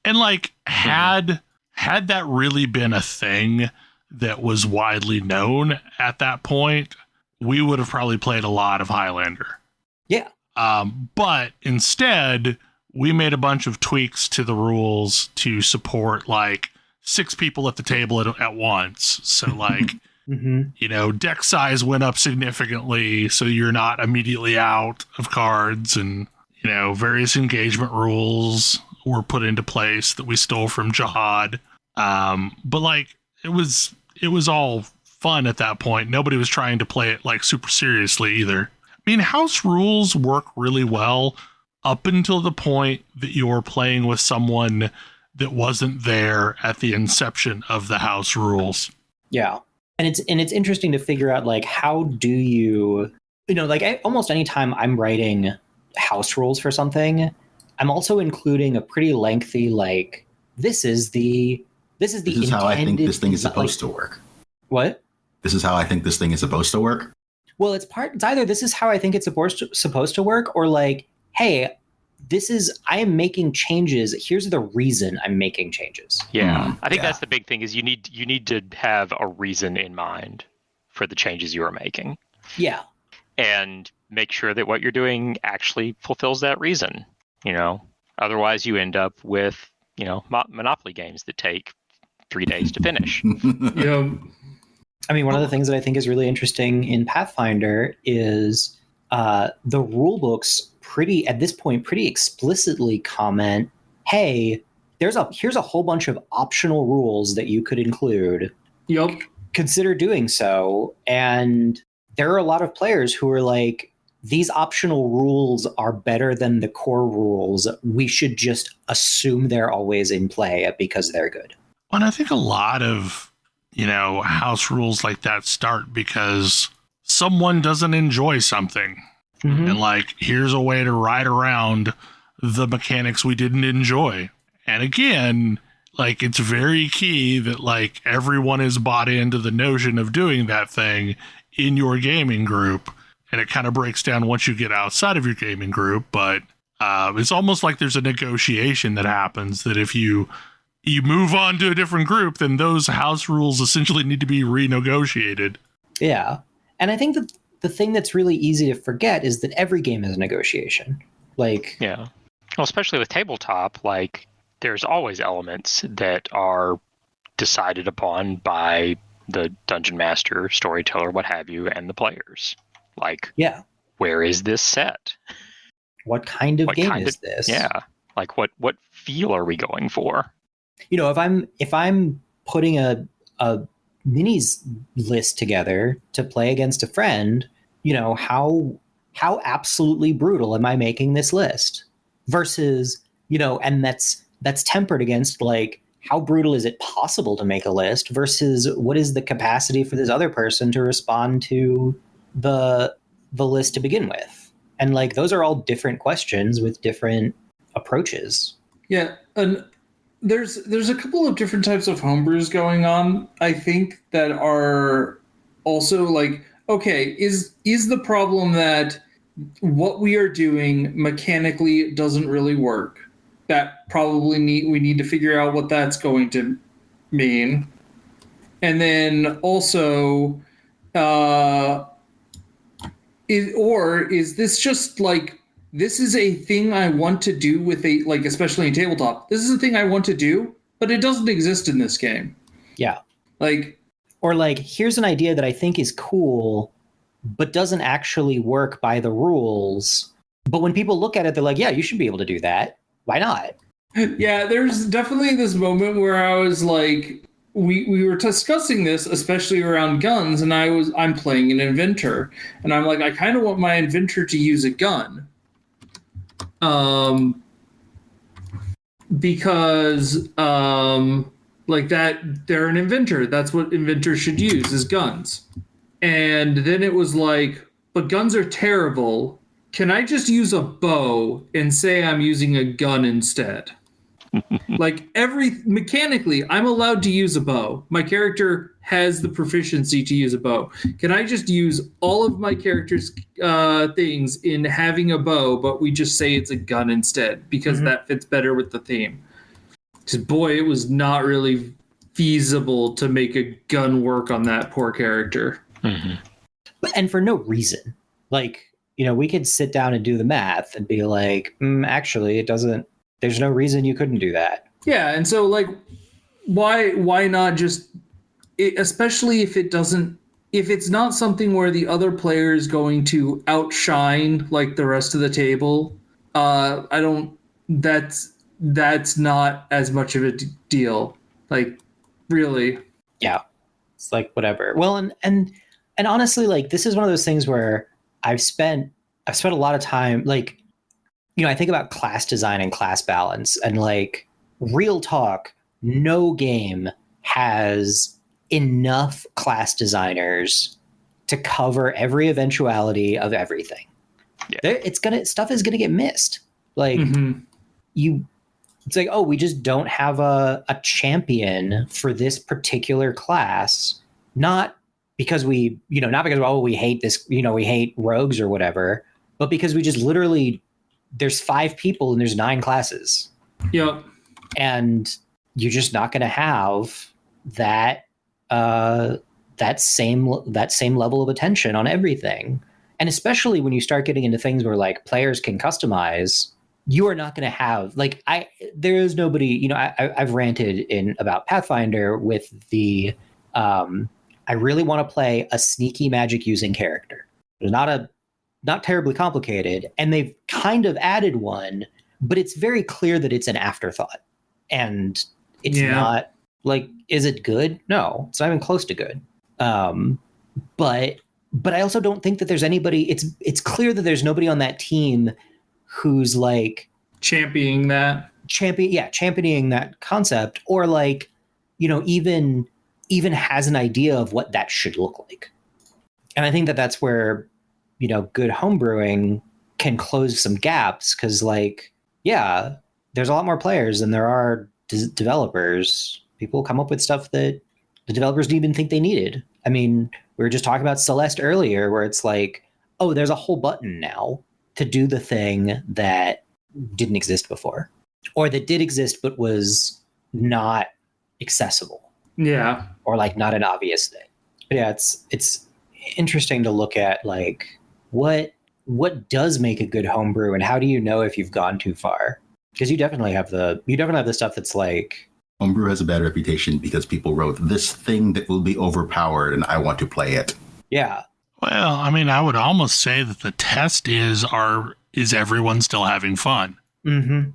And like had that really been a thing that was widely known at that point, we would have probably played a lot of Highlander. Yeah. But instead, we made a bunch of tweaks to the rules to support like 6 people at the table at once. So like, deck size went up significantly, so you're not immediately out of cards, and various engagement rules were put into place that we stole from Jihad. But like, it was all fun at that point. Nobody was trying to play it like super seriously either. I mean, house rules work really well up until the point that you're playing with someone that wasn't there at the inception of the house rules. Yeah. And it's interesting to figure out like, how do you, like almost anytime I'm writing house rules for something, I'm also including a pretty lengthy, like, this is how I think this thing is supposed to work. What? This is how I think this thing is supposed to work. Well, it's either this is how I think it's supposed to work, or like, hey, I am making changes. Here's the reason I'm making changes. Yeah. I think that's the big thing is you need to have a reason in mind for the changes you are making. Yeah. And make sure that what you're doing actually fulfills that reason. Otherwise you end up with, Monopoly games that take 3 days to finish. Yeah. I mean, one of the things that I think is really interesting in Pathfinder is the rule books at this point pretty explicitly comment, hey, here's a whole bunch of optional rules that you could include. Yep. Consider doing so. And there are a lot of players who are like, these optional rules are better than the core rules. We should just assume they're always in play because they're good. And I think a lot of, house rules like that start because someone doesn't enjoy something. Mm-hmm. And like, here's a way to ride around the mechanics we didn't enjoy. And again, like, it's very key that like everyone is bought into the notion of doing that thing in your gaming group. And it kind of breaks down once you get outside of your gaming group. But it's almost like there's a negotiation that happens that if you move on to a different group, then those house rules essentially need to be renegotiated. Yeah. And I think that the thing that's really easy to forget is that every game is a negotiation. Like, yeah. Well, especially with tabletop, like there's always elements that are decided upon by the dungeon master, storyteller, what have you, and the players. Like, yeah, where is this set? What kind of game is this? Yeah. Like what feel are we going for? If I'm putting a minis list together to play against a friend, how absolutely brutal am I making this list? Versus, and that's tempered against like, how brutal is it possible to make a list versus what is the capacity for this other person to respond to the list to begin with? And like, those are all different questions with different approaches. Yeah. And there's a couple of different types of homebrews going on, I think, that are also like, okay, is the problem that what we are doing mechanically doesn't really work? That probably we need to figure out what that's going to mean. And then also, is this just like, this is a thing I want to do with especially in tabletop, this is a thing I want to do, but it doesn't exist in this game. Yeah. Or here's an idea that I think is cool, but doesn't actually work by the rules. But when people look at it, they're like, yeah, you should be able to do that. Why not? Yeah, there's definitely this moment where I was like, we were discussing this, especially around guns, and I'm playing an inventor, and I'm like, I kind of want my inventor to use a gun. Because that they're an inventor. That's what inventors should use, is guns. And then it was like, but guns are terrible. Can I just use a bow and say I'm using a gun instead? Mechanically, I'm allowed to use a bow. My character has the proficiency to use a bow. Can I just use all of my character's things in having a bow, but we just say it's a gun instead because that fits better with the theme? Because boy, it was not really feasible to make a gun work on that poor character. Mm-hmm. And for no reason. We could sit down and do the math and be like, actually, it doesn't. There's no reason you couldn't do that. Yeah, and so why not just, especially if it's not something where the other player is going to outshine like the rest of the table. That's not as much of a deal. Really. Yeah, it's like whatever. Well, and honestly, this is one of those things where I've spent a lot of time I think about class design and class balance, and real talk, no game has enough class designers to cover every eventuality of everything. Yeah. Stuff is gonna get missed. It's like, oh, we just don't have a champion for this particular class. Not because we hate this, we hate rogues or whatever, but because we just literally, there's 5 people and there's 9 classes. Yep. And you're just not going to have that same level of attention on everything. And especially when you start getting into things where players can customize, you are not going to have there is nobody, I've ranted about Pathfinder with the, I really want to play a sneaky magic using character. There's not not terribly complicated, and they've kind of added one, but it's very clear that it's an afterthought. And it's not like, is it good? No, it's not even close to good. But I also don't think that there's anybody, it's clear that there's nobody on that team who's like championing that concept, or like, even has an idea of what that should look like. And I think that that's where, good homebrewing can close some gaps, because like, there's a lot more players than there are developers. People come up with stuff that the developers didn't even think they needed. I mean, we were just talking about Celeste earlier, where it's like, oh, there's a whole button now to do the thing that didn't exist before, or that did exist but was not accessible. Yeah. Or like not an obvious thing. But yeah, it's interesting to look at like what does make a good homebrew, and how do you know if you've gone too far? Because you definitely have the stuff that's like, homebrew has a bad reputation because people wrote this thing that will be overpowered and I want to play it. Yeah. Well, I mean, I would almost say that the test is everyone still having fun? Mm-hmm.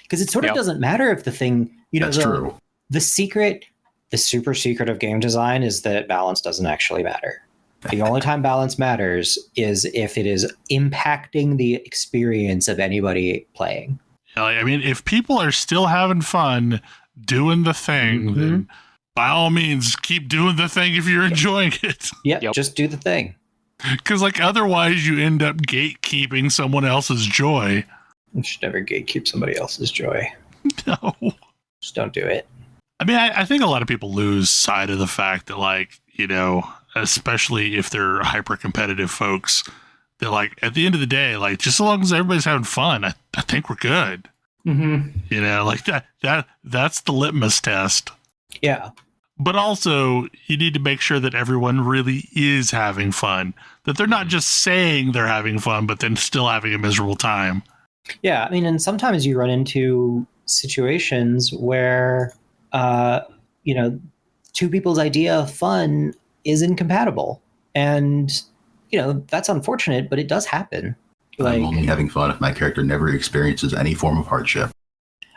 Because it sort of doesn't matter if the thing, that's true. The super secret of game design is that balance doesn't actually matter. The only time balance matters is if it is impacting the experience of anybody playing. I mean, if people are still having fun doing the thing, then by all means, keep doing the thing if you're enjoying it. Yep. Just do the thing. Because like otherwise you end up gatekeeping someone else's joy. You should never gatekeep somebody else's joy. No. Just don't do it. I mean, I think a lot of people lose sight of the fact that, like, especially if they're hyper competitive folks, that like at the end of the day, like just as long as everybody's having fun, I think we're good. Mm-hmm. Like that's the litmus test. Yeah. But also you need to make sure that everyone really is having fun, that they're not just saying they're having fun, but then still having a miserable time. Yeah. I mean, and sometimes you run into situations where, two people's idea of fun is incompatible. And, that's unfortunate, but it does happen. I'm only having fun if my character never experiences any form of hardship.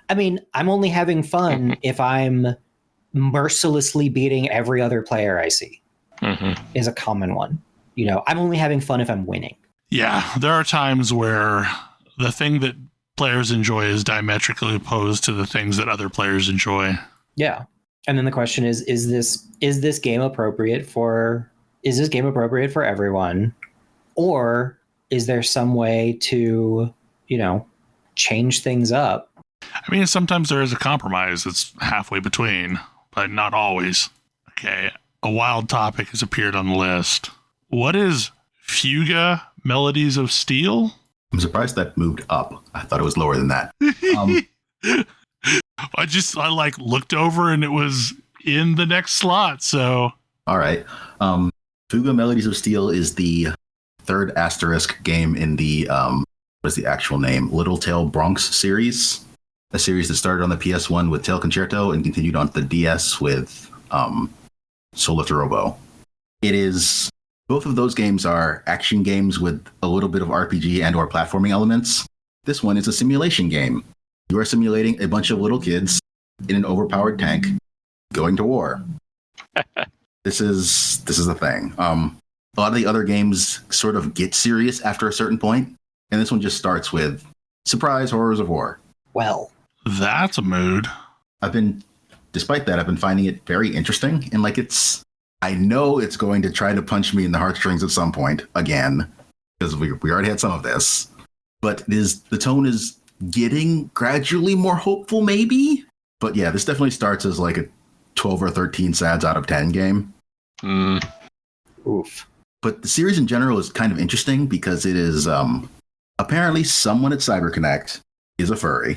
I mean, I'm only having fun if I'm mercilessly beating every other player I see. Is a common one. I'm only having fun if I'm winning. Yeah. There are times where the thing that players enjoy is diametrically opposed to the things that other players enjoy. Yeah. And then the question is this game appropriate for everyone? Or is there some way to, change things up? I mean, sometimes there is a compromise that's halfway between, but not always. Okay, a wild topic has appeared on the list. What is Fuga Melodies of Steel? I'm surprised that moved up. I thought it was lower than that. I looked over and it was in the next slot, so... All right. Fuga Melodies of Steel is the third asterisk game in the, what is the actual name? Little Tail Bronx series. A series that started on the PS1 with Tail Concerto and continued on the DS with Soul Robo. It is... Both of those games are action games with a little bit of RPG and or platforming elements. This one is a simulation game. You are simulating a bunch of little kids in an overpowered tank going to war. This is the thing. A lot of the other games sort of get serious after a certain point, and this one just starts with surprise horrors of war. Well, that's a mood. Despite that, I've been finding it very interesting, and I know it's going to try to punch me in the heartstrings at some point again, because we already had some of this. But the tone is getting gradually more hopeful, maybe. But yeah, this definitely starts as like a 12 or 13 sads out of 10 game. Oof. But the series in general is kind of interesting because it is apparently someone at CyberConnect is a furry.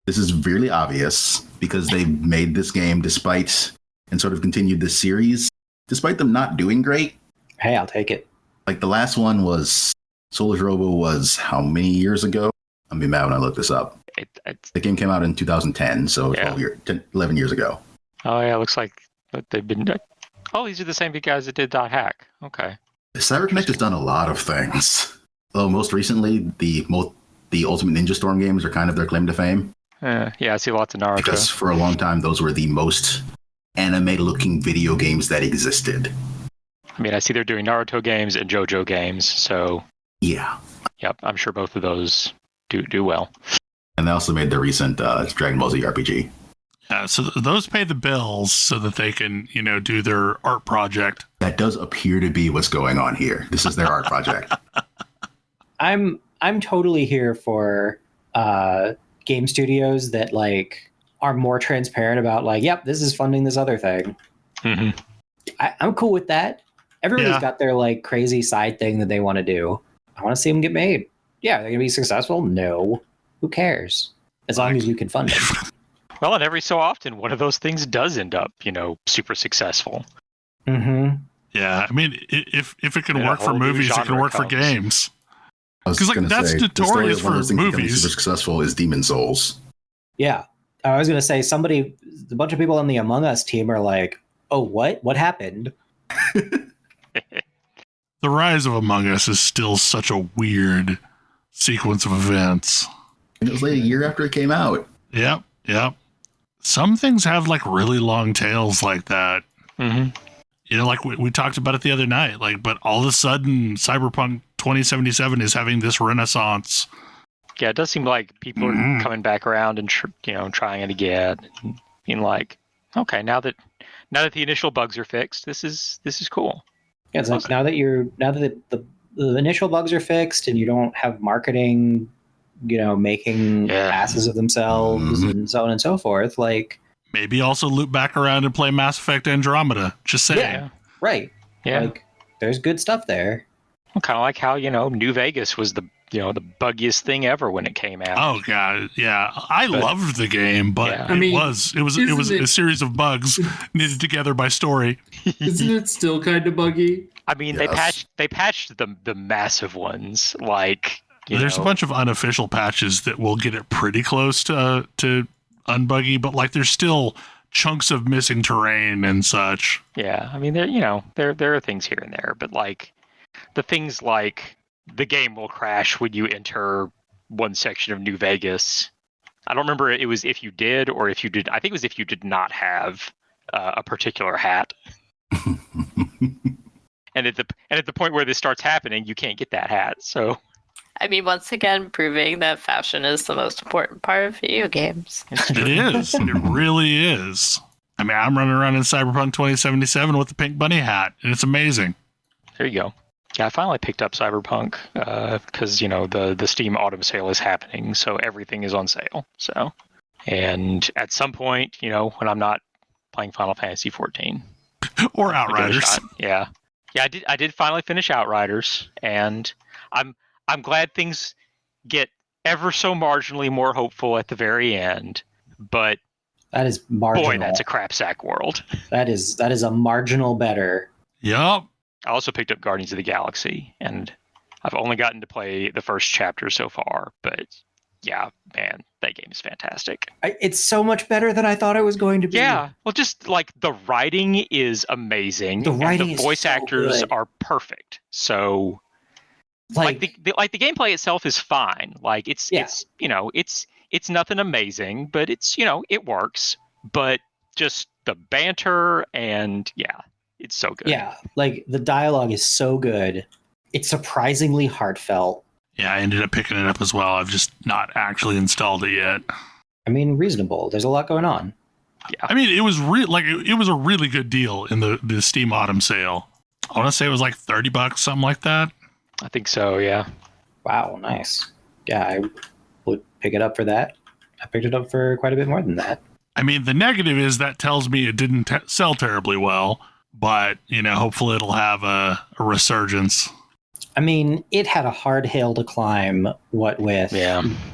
This is really obvious because they made this game and sort of continued this series despite them not doing great. Hey, I'll take it. Like the last one was Soulish Robo was how many years ago? I'm be mad when I look this up. The game came out in 2010, so 11 years ago. Oh yeah, it looks like they've been. Oh, these are the same guys that did .hack. Okay. CyberConnect has done a lot of things. Though most recently, the Ultimate Ninja Storm games are kind of their claim to fame. Yeah, I see lots of Naruto. Because for a long time, those were the most anime-looking video games that existed. I mean, I see they're doing Naruto games and JoJo games, so yeah. Yep, I'm sure both of those do well. And they also made the recent Dragon Ball Z RPG. Yeah, so those pay the bills so that they can, do their art project. That does appear to be what's going on here. This is their art project. I'm totally here for game studios that like are more transparent about like, yep, this is funding this other thing. Mm-hmm. I'm cool with that. Everybody's got their like crazy side thing that they want to do. I want to see them get made. Yeah, they're gonna be successful. No, who cares? As long as you can fund it. Well, and every so often, one of those things does end up, super successful. Mm-hmm. Yeah, I mean, if it can work for movies, it can work for games. Because that's notorious for movies. Super successful is Demon Souls. Yeah, I was gonna say a bunch of people on the Among Us team are like, "Oh, what happened?" The rise of Among Us is still such a weird sequence of events. And it was like a year after it came out. Yep. Some things have like really long tails like that. Mm-hmm. Like we talked about it the other night. But all of a sudden, Cyberpunk 2077 is having this renaissance. Yeah, it does seem like people are coming back around and trying it again. And being like, okay, now that the initial bugs are fixed, this is cool. Yeah, it's like now that the initial bugs are fixed and you don't have marketing, making asses of themselves and so on and so forth. Like maybe also loop back around and play Mass Effect Andromeda. Just saying. Yeah, right. Yeah, like there's good stuff there. Kind of like how New Vegas was the buggiest thing ever when it came out. Oh god, yeah. I loved the game, but it was a series of bugs knitted together by story. Isn't it still kind of buggy? I mean, they patched the massive ones. Like there's a bunch of unofficial patches that will get it pretty close to unbuggy, but like there's still chunks of missing terrain and such. Yeah, I mean there are things here and there, but like the things like the game will crash when you enter one section of New Vegas. I don't remember it was if you did or if you did. I think it was if you did not have a particular hat. And at the point where this starts happening, you can't get that hat. So, I mean, once again, proving that fashion is the most important part of video games. It is. It really is. I mean, I'm running around in Cyberpunk 2077 with the pink bunny hat, and it's amazing. There you go. Yeah, I finally picked up Cyberpunk because the Steam autumn sale is happening, so everything is on sale. So, and at some point, when I'm not playing Final Fantasy 14 or Outriders, yeah, I did finally finish Outriders, and I'm glad things get ever so marginally more hopeful at the very end. But that is marginal. Boy, that's a crap sack world. That is a marginal better. Yup. I also picked up Guardians of the Galaxy, and I've only gotten to play the first chapter so far, but yeah, man, that game is fantastic. It's so much better than I thought it was going to be. Yeah, well, just like the writing is amazing. The writing and the voice actors good. Are perfect. So, like the gameplay itself is fine. Like it's nothing amazing, but it's it works. But just the banter and it's so good. Yeah, like the dialogue is so good. It's surprisingly heartfelt. Yeah, I ended up picking it up as well. I've just not actually installed it yet. I mean, reasonable. There's a lot going on. Yeah. I mean, it was it was a really good deal in the Steam Autumn sale. I want to say it was like $30, something like that. I think so, yeah. Wow, nice. Yeah, I would pick it up for that. I picked it up for quite a bit more than that. I mean, the negative is that tells me it didn't sell terribly well, but, hopefully it'll have a resurgence. I mean, it had a hard hill to climb, what with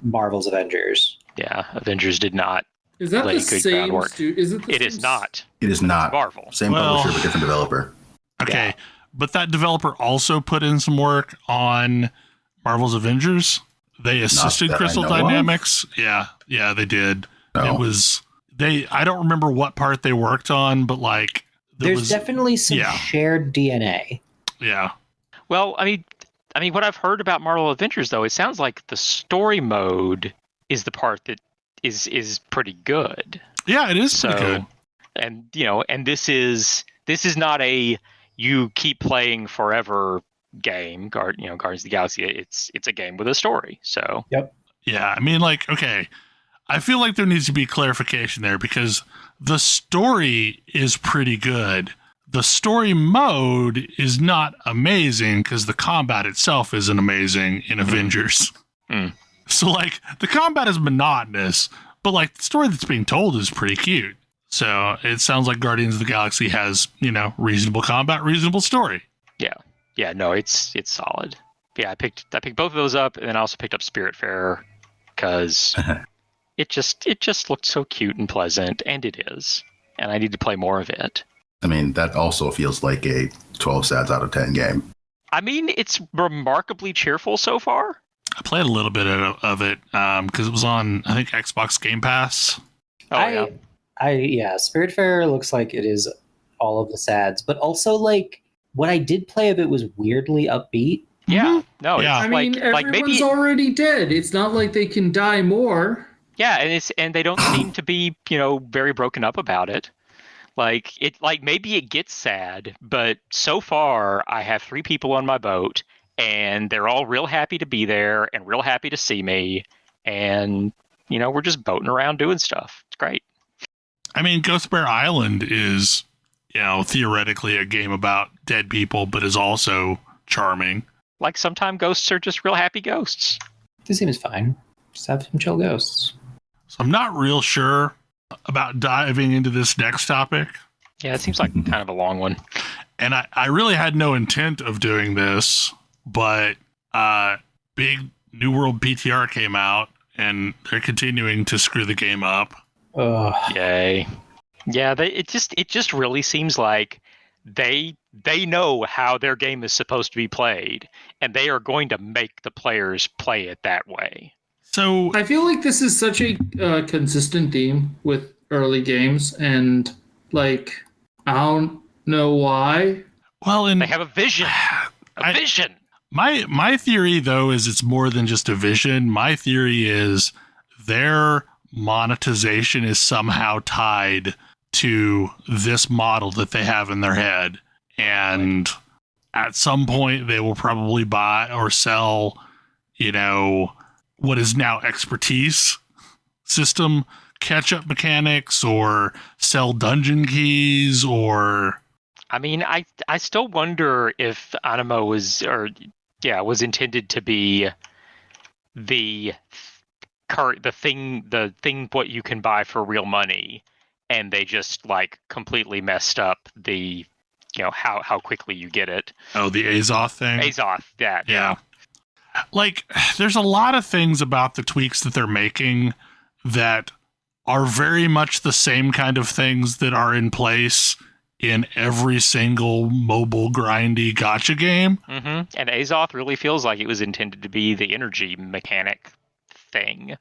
Marvel's Avengers. Yeah, Avengers did not. Is that lay the good same groundwork. It is not. It is not. Marvel. Same publisher, but different developer. Okay, but that developer also put in some work on Marvel's Avengers. They assisted Crystal Dynamics. Yeah, they did. Oh. It was I don't remember what part they worked on, but like there's definitely some shared DNA. Yeah. Well, I mean, I mean, what I've heard about Marvel Adventures, though, it sounds like the story mode is the part that is pretty good. Yeah, it is pretty good. And and this is not a you keep playing forever game. Guardians of the Galaxy. It's a game with a story. So Yep. Yeah, I mean, like, okay, I feel like there needs to be clarification there because the story is pretty good. The story mode is not amazing because the combat itself isn't amazing in Avengers. Mm. So, like, the combat is monotonous, but, like, the story that's being told is pretty cute. So it sounds like Guardians of the Galaxy has, reasonable combat, reasonable story. Yeah, no, it's solid. Yeah, I picked both of those up, and then I also picked up Spiritfarer because it just looked so cute and pleasant, and it is. And I need to play more of it. I mean, that also feels like a 12 sats out of 10 game. I mean, it's remarkably cheerful so far. I played a little bit of it because it was on, I think, Xbox Game Pass. Oh, yeah. Spiritfarer looks like it is all of the sads, but also like what I did play of it was weirdly upbeat. Yeah, no, Yeah. I mean, everyone's already dead. It's not like they can die more. Yeah, and they don't seem to be, very broken up about it. Like maybe it gets sad, but so far I have 3 people on my boat, and they're all real happy to be there and real happy to see me, and we're just boating around doing stuff. It's great. I mean, Ghost Bear Island is, theoretically a game about dead people, but is also charming. Like sometimes ghosts are just real happy ghosts. This seems fine. Just have some chill ghosts. So I'm not real sure about diving into this next topic. Yeah, it seems like kind of a long one. And I really had no intent of doing this, but big New World PTR came out, and they're continuing to screw the game up. Ugh. Yay. Yeah, it just really seems like they know how their game is supposed to be played, and they are going to make the players play it that way. So I feel like this is such a consistent theme with early games, and like I don't know why. well, and They have a vision. A vision. My theory, though, is it's more than just a vision. My theory is their monetization is somehow tied to this model that they have in their head. And at some point, they will probably buy or sell, what is now expertise system catch-up mechanics, or sell dungeon keys, or... I mean, I still wonder if Animo was intended to be the thing what you can buy for real money, and they just like completely messed up the how quickly you get it. Oh, the Azoth thing? Azoth, that. Yeah. Like, there's a lot of things about the tweaks that they're making that are very much the same kind of things that are in place in every single mobile grindy gacha game. Mm-hmm. And Azoth really feels like it was intended to be the energy mechanic thing.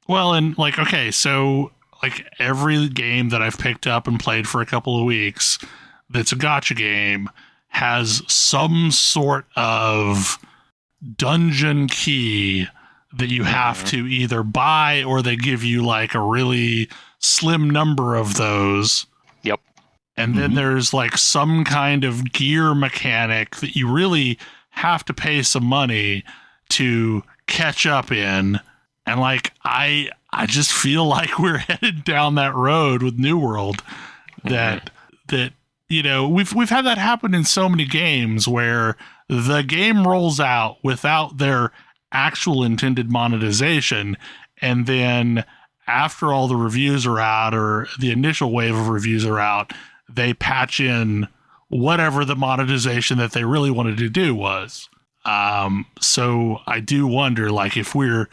Well, and like, okay, so like every game that I've picked up and played for a couple of weeks that's a gacha game has some sort of dungeon key that you have to either buy, or they give you like a really slim number of those. Yep. And then there's like some kind of gear mechanic that you really have to pay some money to catch up in. And like, I just feel like we're headed down that road with New World that we've had that happen in so many games where the game rolls out without their actual intended monetization, and then after all the reviews are out, or the initial wave of reviews are out, they patch in whatever the monetization that they really wanted to do was. So I do wonder, like, if we're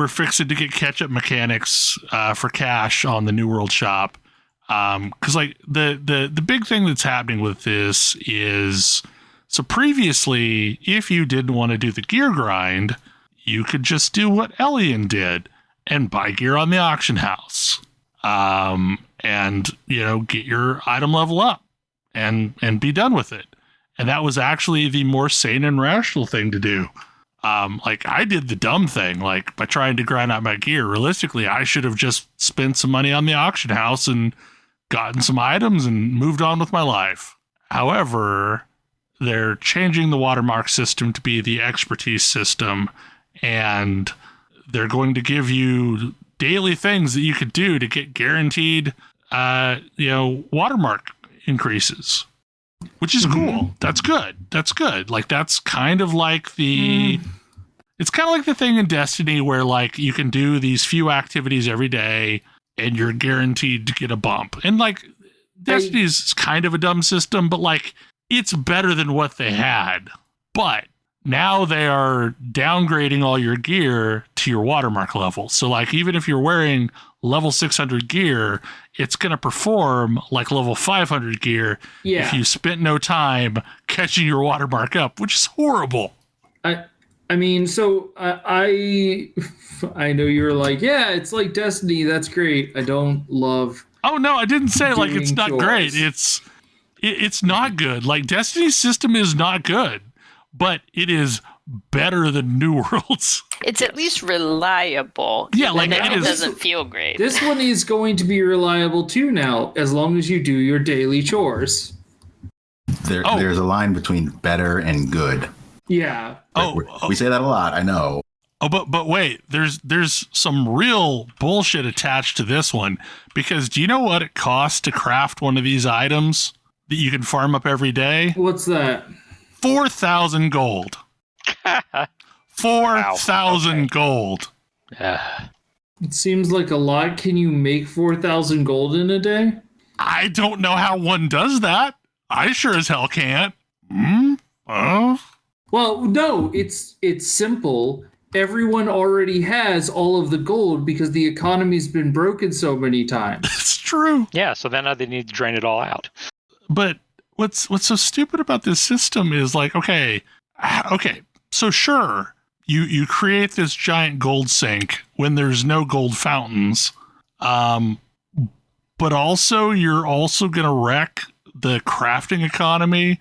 fixing to get catch-up mechanics for cash on the New World shop. Because like the big thing that's happening with this is, so previously, if you didn't want to do the gear grind, you could just do what Elian did and buy gear on the auction house, and get your item level up and be done with it. And that was actually the more sane and rational thing to do. Like I did the dumb thing, like by trying to grind out my gear. Realistically, I should have just spent some money on the auction house and gotten some items and moved on with my life. However, they're changing the Watermark system to be the expertise system, and they're going to give you daily things that you could do to get guaranteed, Watermark increases, which is cool. That's good. That's good. Like, that's kind of like it's kind of like the thing in Destiny where like you can do these few activities every day and you're guaranteed to get a bump. And like Destiny's kind of a dumb system, but like it's better than what they had. But now they are downgrading all your gear to your Watermark level. So like even if you're wearing level 600 gear, it's going to perform like level 500 gear if you spent no time catching your Watermark up, which is horrible. I mean, so I know you're like, yeah, it's like Destiny. That's great. I don't love. Oh no, I didn't say like it's not great. It's not good. Like Destiny's system is not good, but it is better than New World's. It's at least reliable. Yeah, like it doesn't feel great. This one is going to be reliable too now, as long as you do your daily chores. There's a line between better and good. Yeah. We say that a lot, I know. Oh, but wait, there's some real bullshit attached to this one, because do you know what it costs to craft one of these items that you can farm up every day? What's that? 4,000 gold. 4,000 gold. It seems like a lot. Can you make 4,000 gold in a day? I don't know how one does that. I sure as hell can't. Well, no, it's simple. Everyone already has all of the gold because the economy's been broken so many times. It's true. Yeah, so then they need to drain it all out. But what's so stupid about this system is like, okay, so sure, you create this giant gold sink when there's no gold fountains, but also you're also gonna wreck the crafting economy,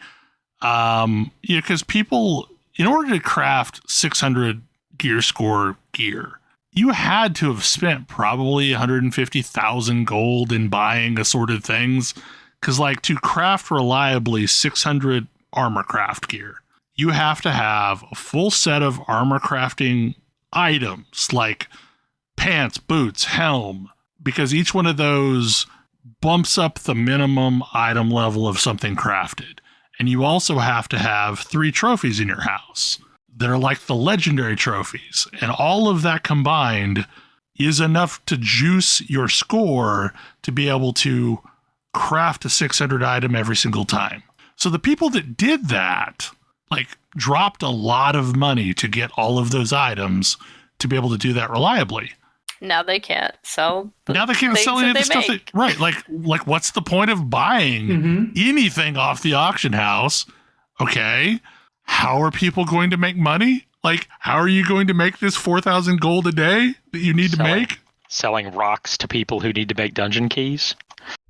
because people, in order to craft 600 gear score gear, you had to have spent probably 150,000 gold in buying assorted things, because like to craft reliably 600 armor craft gear, you have to have a full set of armor crafting items like pants, boots, helm, because each one of those bumps up the minimum item level of something crafted. And you also have to have 3 trophies in your house that are like the legendary trophies. And all of that combined is enough to juice your score to be able to craft a 600 item every single time. So the people that did that, like, dropped a lot of money to get all of those items to be able to do that reliably. Now they can't sell. Now they can't sell any of the stuff make. Right. Like what's the point of buying anything off the auction house? Okay. How are people going to make money? Like, how are you going to make this 4,000 gold a day that you need to make? Selling rocks to people who need to make dungeon keys?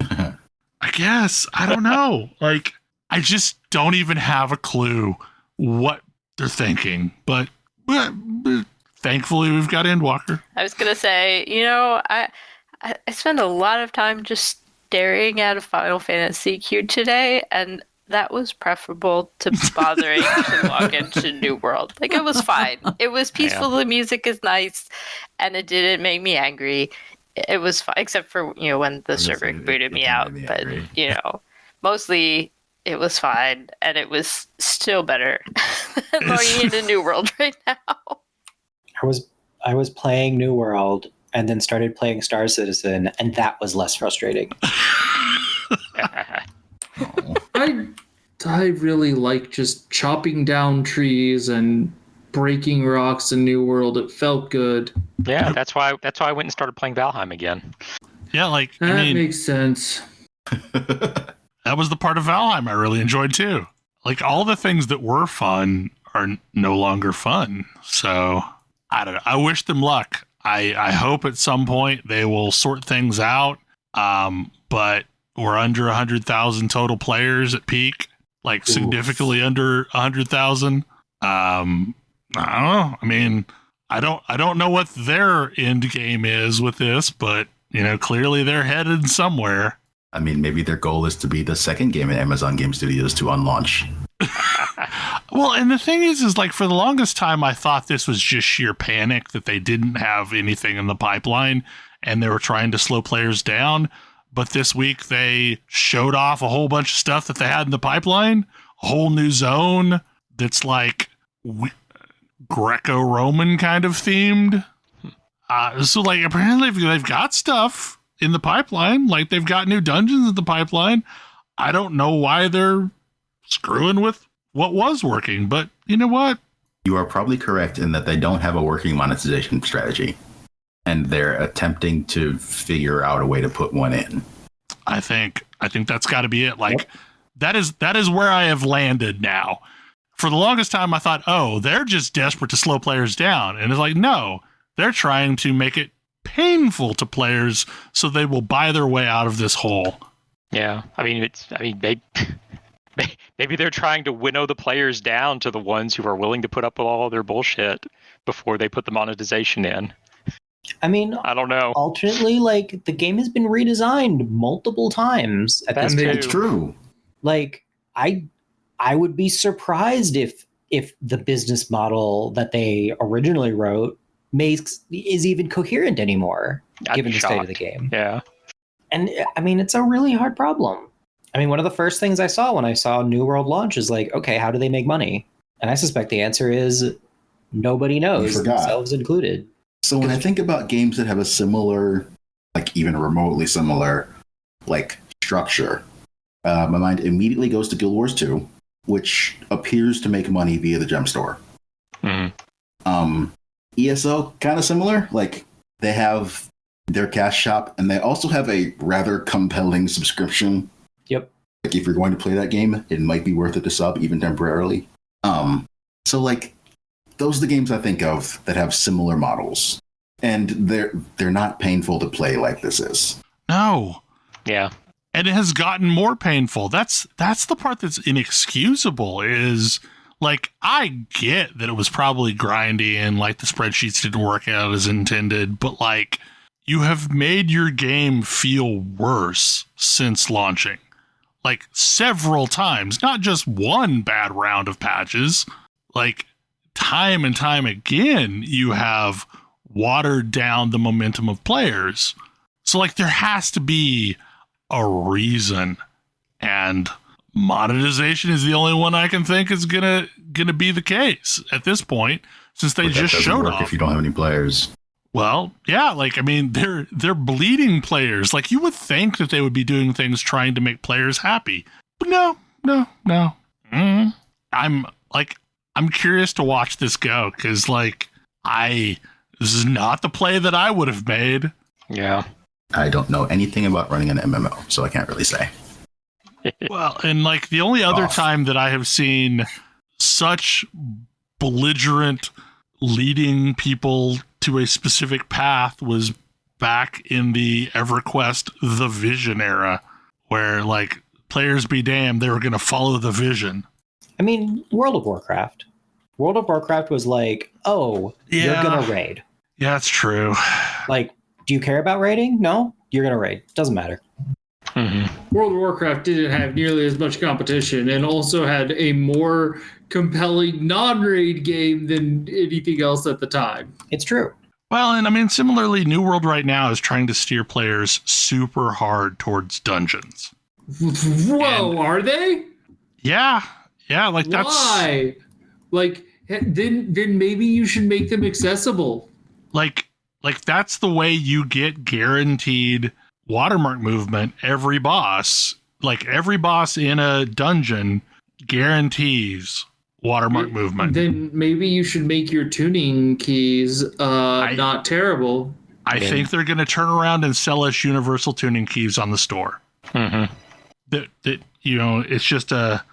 I guess. I don't know. Like, I just don't even have a clue what they're thinking. But thankfully, we've got Endwalker. I was going to say, I spent a lot of time just staring at a Final Fantasy queue today, and that was preferable to bothering to log into New World. Like, it was fine. It was peaceful. The music is nice, and it didn't make me angry. It was fine, except for, when the server booted me out. But, mostly it was fine, and it was still better than logging into New World right now. I was playing New World and then started playing Star Citizen, and that was less frustrating. I really like just chopping down trees and breaking rocks in New World. It felt good. Yeah, that's why I went and started playing Valheim again. Yeah, like that makes sense. That was the part of Valheim I really enjoyed too. Like, all the things that were fun are no longer fun. So I don't know. I wish them luck. I hope at some point they will sort things out. But we're under 100,000 total players at peak. like significantly under 100,000. I don't know. I mean, I don't know what their end game is with this, but clearly they're headed somewhere. I mean, maybe their goal is to be the second game in Amazon Game Studios to unlaunch. Well, and the thing is like for the longest time, I thought this was just sheer panic that they didn't have anything in the pipeline and they were trying to slow players down. But this week they showed off a whole bunch of stuff that they had in the pipeline, a whole new zone that's like Greco-Roman kind of themed. So like apparently they've got stuff in the pipeline, like they've got new dungeons in the pipeline. I don't know why they're screwing with what was working, but you know what? You are probably correct in that they don't have a working monetization strategy, and they're attempting to figure out a way to put one in. I think that's got to be it. Like that is where I have landed now. For the longest time, I thought, oh, they're just desperate to slow players down, and it's like, no, they're trying to make it painful to players so they will buy their way out of this hole. Yeah, maybe they're trying to winnow the players down to the ones who are willing to put up with all of their bullshit before they put the monetization in. I mean, I don't know. Alternately, like the game has been redesigned multiple times at this point. It's true. Like I would be surprised if the business model that they originally wrote is even coherent anymore, given the state of the game. Yeah. And I mean, it's a really hard problem. I mean, one of the first things I saw when I saw New World launch is like, okay, how do they make money? And I suspect the answer is nobody knows, themselves included. So when I think about games that have a similar, like even remotely similar, like structure, my mind immediately goes to Guild Wars 2, which appears to make money via the gem store. Mm-hmm. ESO, kind of similar. Like they have their cash shop, and they also have a rather compelling subscription. Yep. Like if you're going to play that game, it might be worth it to sub even temporarily. So like those are the games I think of that have similar models, and they're not painful to play like this is. No. Yeah. And it has gotten more painful. That's the part that's inexcusable is like, I get that it was probably grindy and like the spreadsheets didn't work out as intended, but like you have made your game feel worse since launching. Like several times, not just one bad round of patches, like time and time again, you have watered down the momentum of players. So like there has to be a reason, and monetization is the only one I can think is gonna be the case at this point, since they just showed off. If you don't have any players. Well, yeah, like I mean, they're bleeding players. Like you would think that they would be doing things trying to make players happy, but no. I'm curious to watch this go because like this is not the play that I would have made. Yeah, I don't know anything about running an MMO, so I can't really say. Well, and like the only other time that I have seen such belligerent leading people to a specific path was back in the EverQuest The Vision era, where like players be damned, they were going to follow the vision. I mean, World of Warcraft. World of Warcraft was like, oh, you're going to raid. Yeah, that's true. Like, do you care about raiding? No, you're going to raid. Doesn't matter. Mm-hmm. World of Warcraft didn't have nearly as much competition and also had a more compelling non-raid game than anything else at the time. It's true. Well, and I mean, similarly, New World right now is trying to steer players super hard towards dungeons. Whoa, are they? Yeah, like that's... Why? Like, then maybe you should make them accessible. Like that's the way you get guaranteed watermark movement. Every boss in a dungeon guarantees watermark movement. Then maybe you should make your tuning keys not terrible. I think they're going to turn around and sell us universal tuning keys on the store. Mm-hmm. That it's just a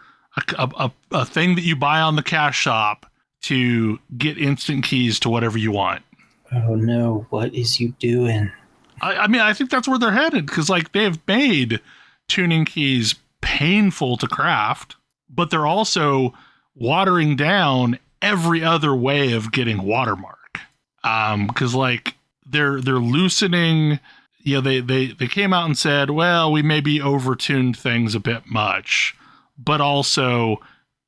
thing that you buy on the cash shop to get instant keys to whatever you want. Oh no, what is you doing? I mean, I think that's where they're headed, because like they've made tuning keys painful to craft. but they're also watering down every other way of getting Watermark. Because like they're loosening. They came out and said, well, we maybe overtuned things a bit much, but also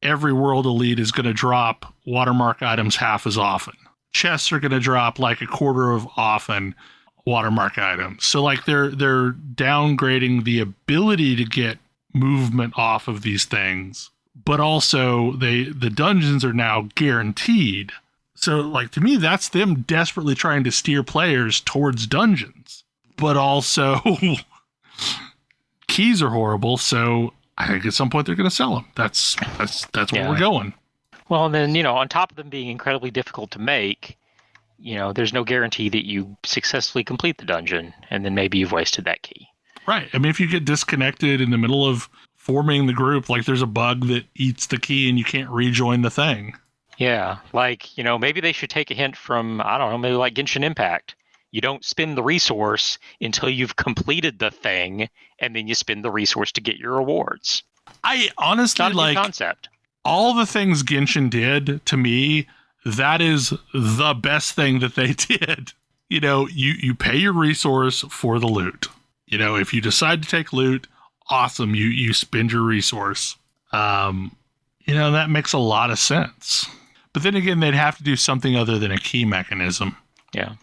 every World Elite is going to drop Watermark items half as often. Chests are going to drop like a quarter of often Watermark items. So like they're downgrading the ability to get movement off of these things, but also the dungeons are now guaranteed. So like to me, that's them desperately trying to steer players towards dungeons. But also, keys are horrible, so I think at some point they're going to sell them. That's where we're going. Well, and then, on top of them being incredibly difficult to make, there's no guarantee that you successfully complete the dungeon, and then maybe you've wasted that key. Right. I mean, if you get disconnected in the middle of forming the group, like there's a bug that eats the key and you can't rejoin the thing. Yeah, like, maybe they should take a hint from, I don't know, maybe like Genshin Impact. You don't spend the resource until you've completed the thing, and then you spend the resource to get your rewards. I honestly Not a new like concept. All the things Genshin did to me. That is the best thing that they did. You pay your resource for the loot. If you decide to take loot, awesome. You spend your resource. That makes a lot of sense. But then again, they'd have to do something other than a key mechanism. Yeah.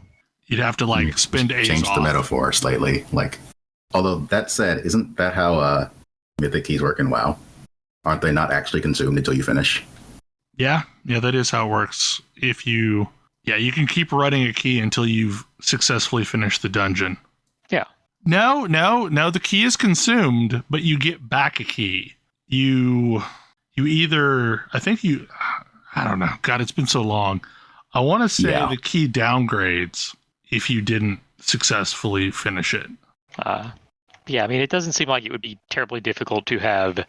You'd have to like spend A's change off. The metaphor slightly. Like, although that said, isn't that how mythic keys work in WoW? Aren't they not actually consumed until you finish? Yeah, that is how it works. You can keep running a key until you've successfully finished the dungeon. Yeah. No, the key is consumed, but you get back a key. You either, I don't know. God, it's been so long. I want to say the key downgrades if you didn't successfully finish it. Yeah, I mean, it doesn't seem like it would be terribly difficult to have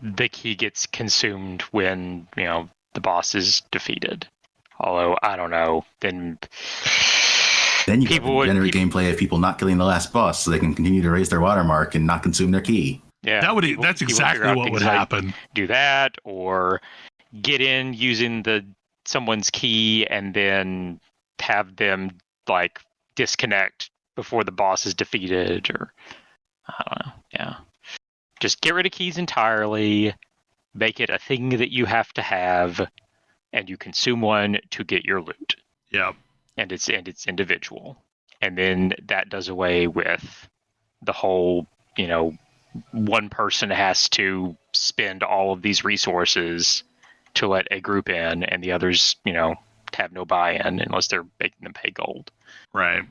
the key gets consumed when, the boss is defeated. Although, I don't know, then you can generate gameplay of people not killing the last boss so they can continue to raise their watermark and not consume their key. Yeah, that's exactly what would happen. Do that, or get in using someone's key and then have them like disconnect before the boss is defeated, or I don't know. Yeah, just get rid of keys entirely, make it a thing that you have to have, and you consume one to get your loot. Yeah, and it's individual, and then that does away with the whole one person has to spend all of these resources to let a group in, and the others, have no buy-in unless they're making them pay gold. Right.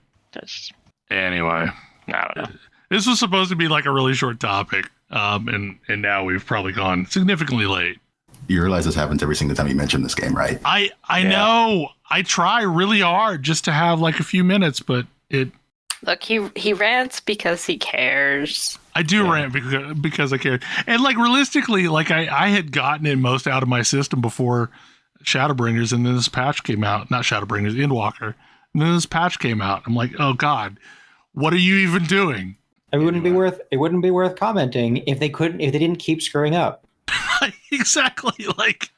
Anyway, I don't know. This was supposed to be like a really short topic, and now we've probably gone significantly late. You realize this happens every single time you mention this game, right? I know. I try really hard just to have like a few minutes, but it... Look, he rants because he cares. I do rant because I care. And like realistically, like I had gotten it most out of my system before Shadowbringers, and then this patch came out. Not Shadowbringers, Endwalker. And then this patch came out. I'm like, oh God, what are you even doing? It wouldn't be worth commenting if they didn't keep screwing up. Exactly. Like,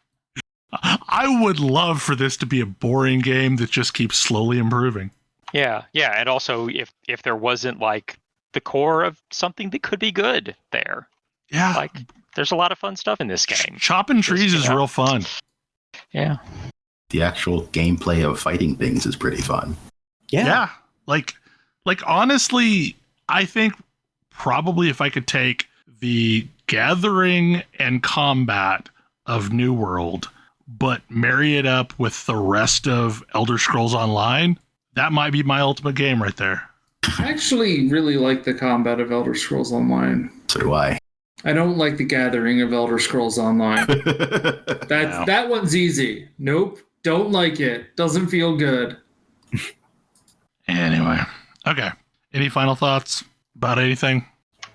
I would love for this to be a boring game that just keeps slowly improving. Yeah, and also if there wasn't like the core of something that could be good there. Yeah. Like there's a lot of fun stuff in this game. Chopping trees is real fun. Yeah. The actual gameplay of fighting things is pretty fun. Yeah. Like honestly, I think probably if I could take the gathering and combat of New World, but marry it up with the rest of Elder Scrolls Online, that might be my ultimate game right there. I actually really like the combat of Elder Scrolls Online. So do I. I don't like the gathering of Elder Scrolls Online. That one's easy. Nope. Don't like it. Doesn't feel good. Anyway. Okay. Any final thoughts about anything?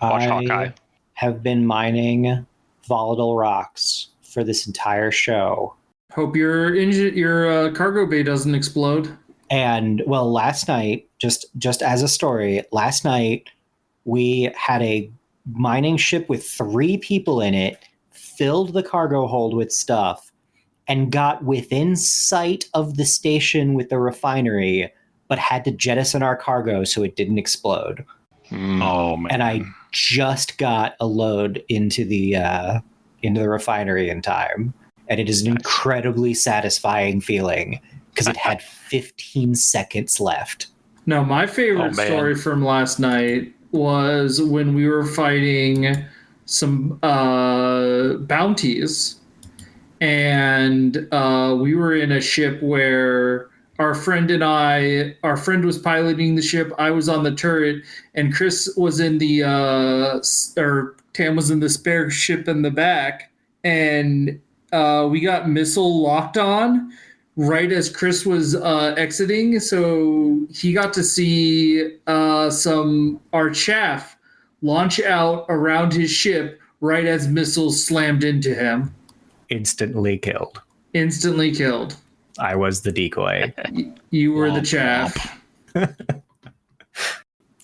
Watch Hawkeye. Have been mining volatile rocks for this entire show. Hope your cargo bay doesn't explode. And well, last night, just as a story, last night we had a mining ship with 3 people in it filled the cargo hold with stuff and got within sight of the station with the refinery, but had to jettison our cargo so it didn't explode. Oh man! And I just got a load into the refinery in time, and it is an incredibly satisfying feeling because it had 15 seconds left. No, my favorite story from last night was when we were fighting some bounties, and we were in a ship where our friend was piloting the ship, I was on the turret, and Chris was in Tam was in the spare ship in the back, and we got missile locked on right as Chris was exiting, so he got to see our chaff launch out around his ship right as missiles slammed into him. Instantly killed. I was the decoy. You were the chaff.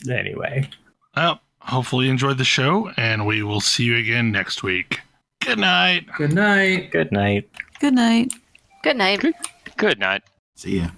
Anyway. Well, hopefully you enjoyed the show, and we will see you again next week. Good night. Good night. Good night. Good night. Good night. Good night. See ya.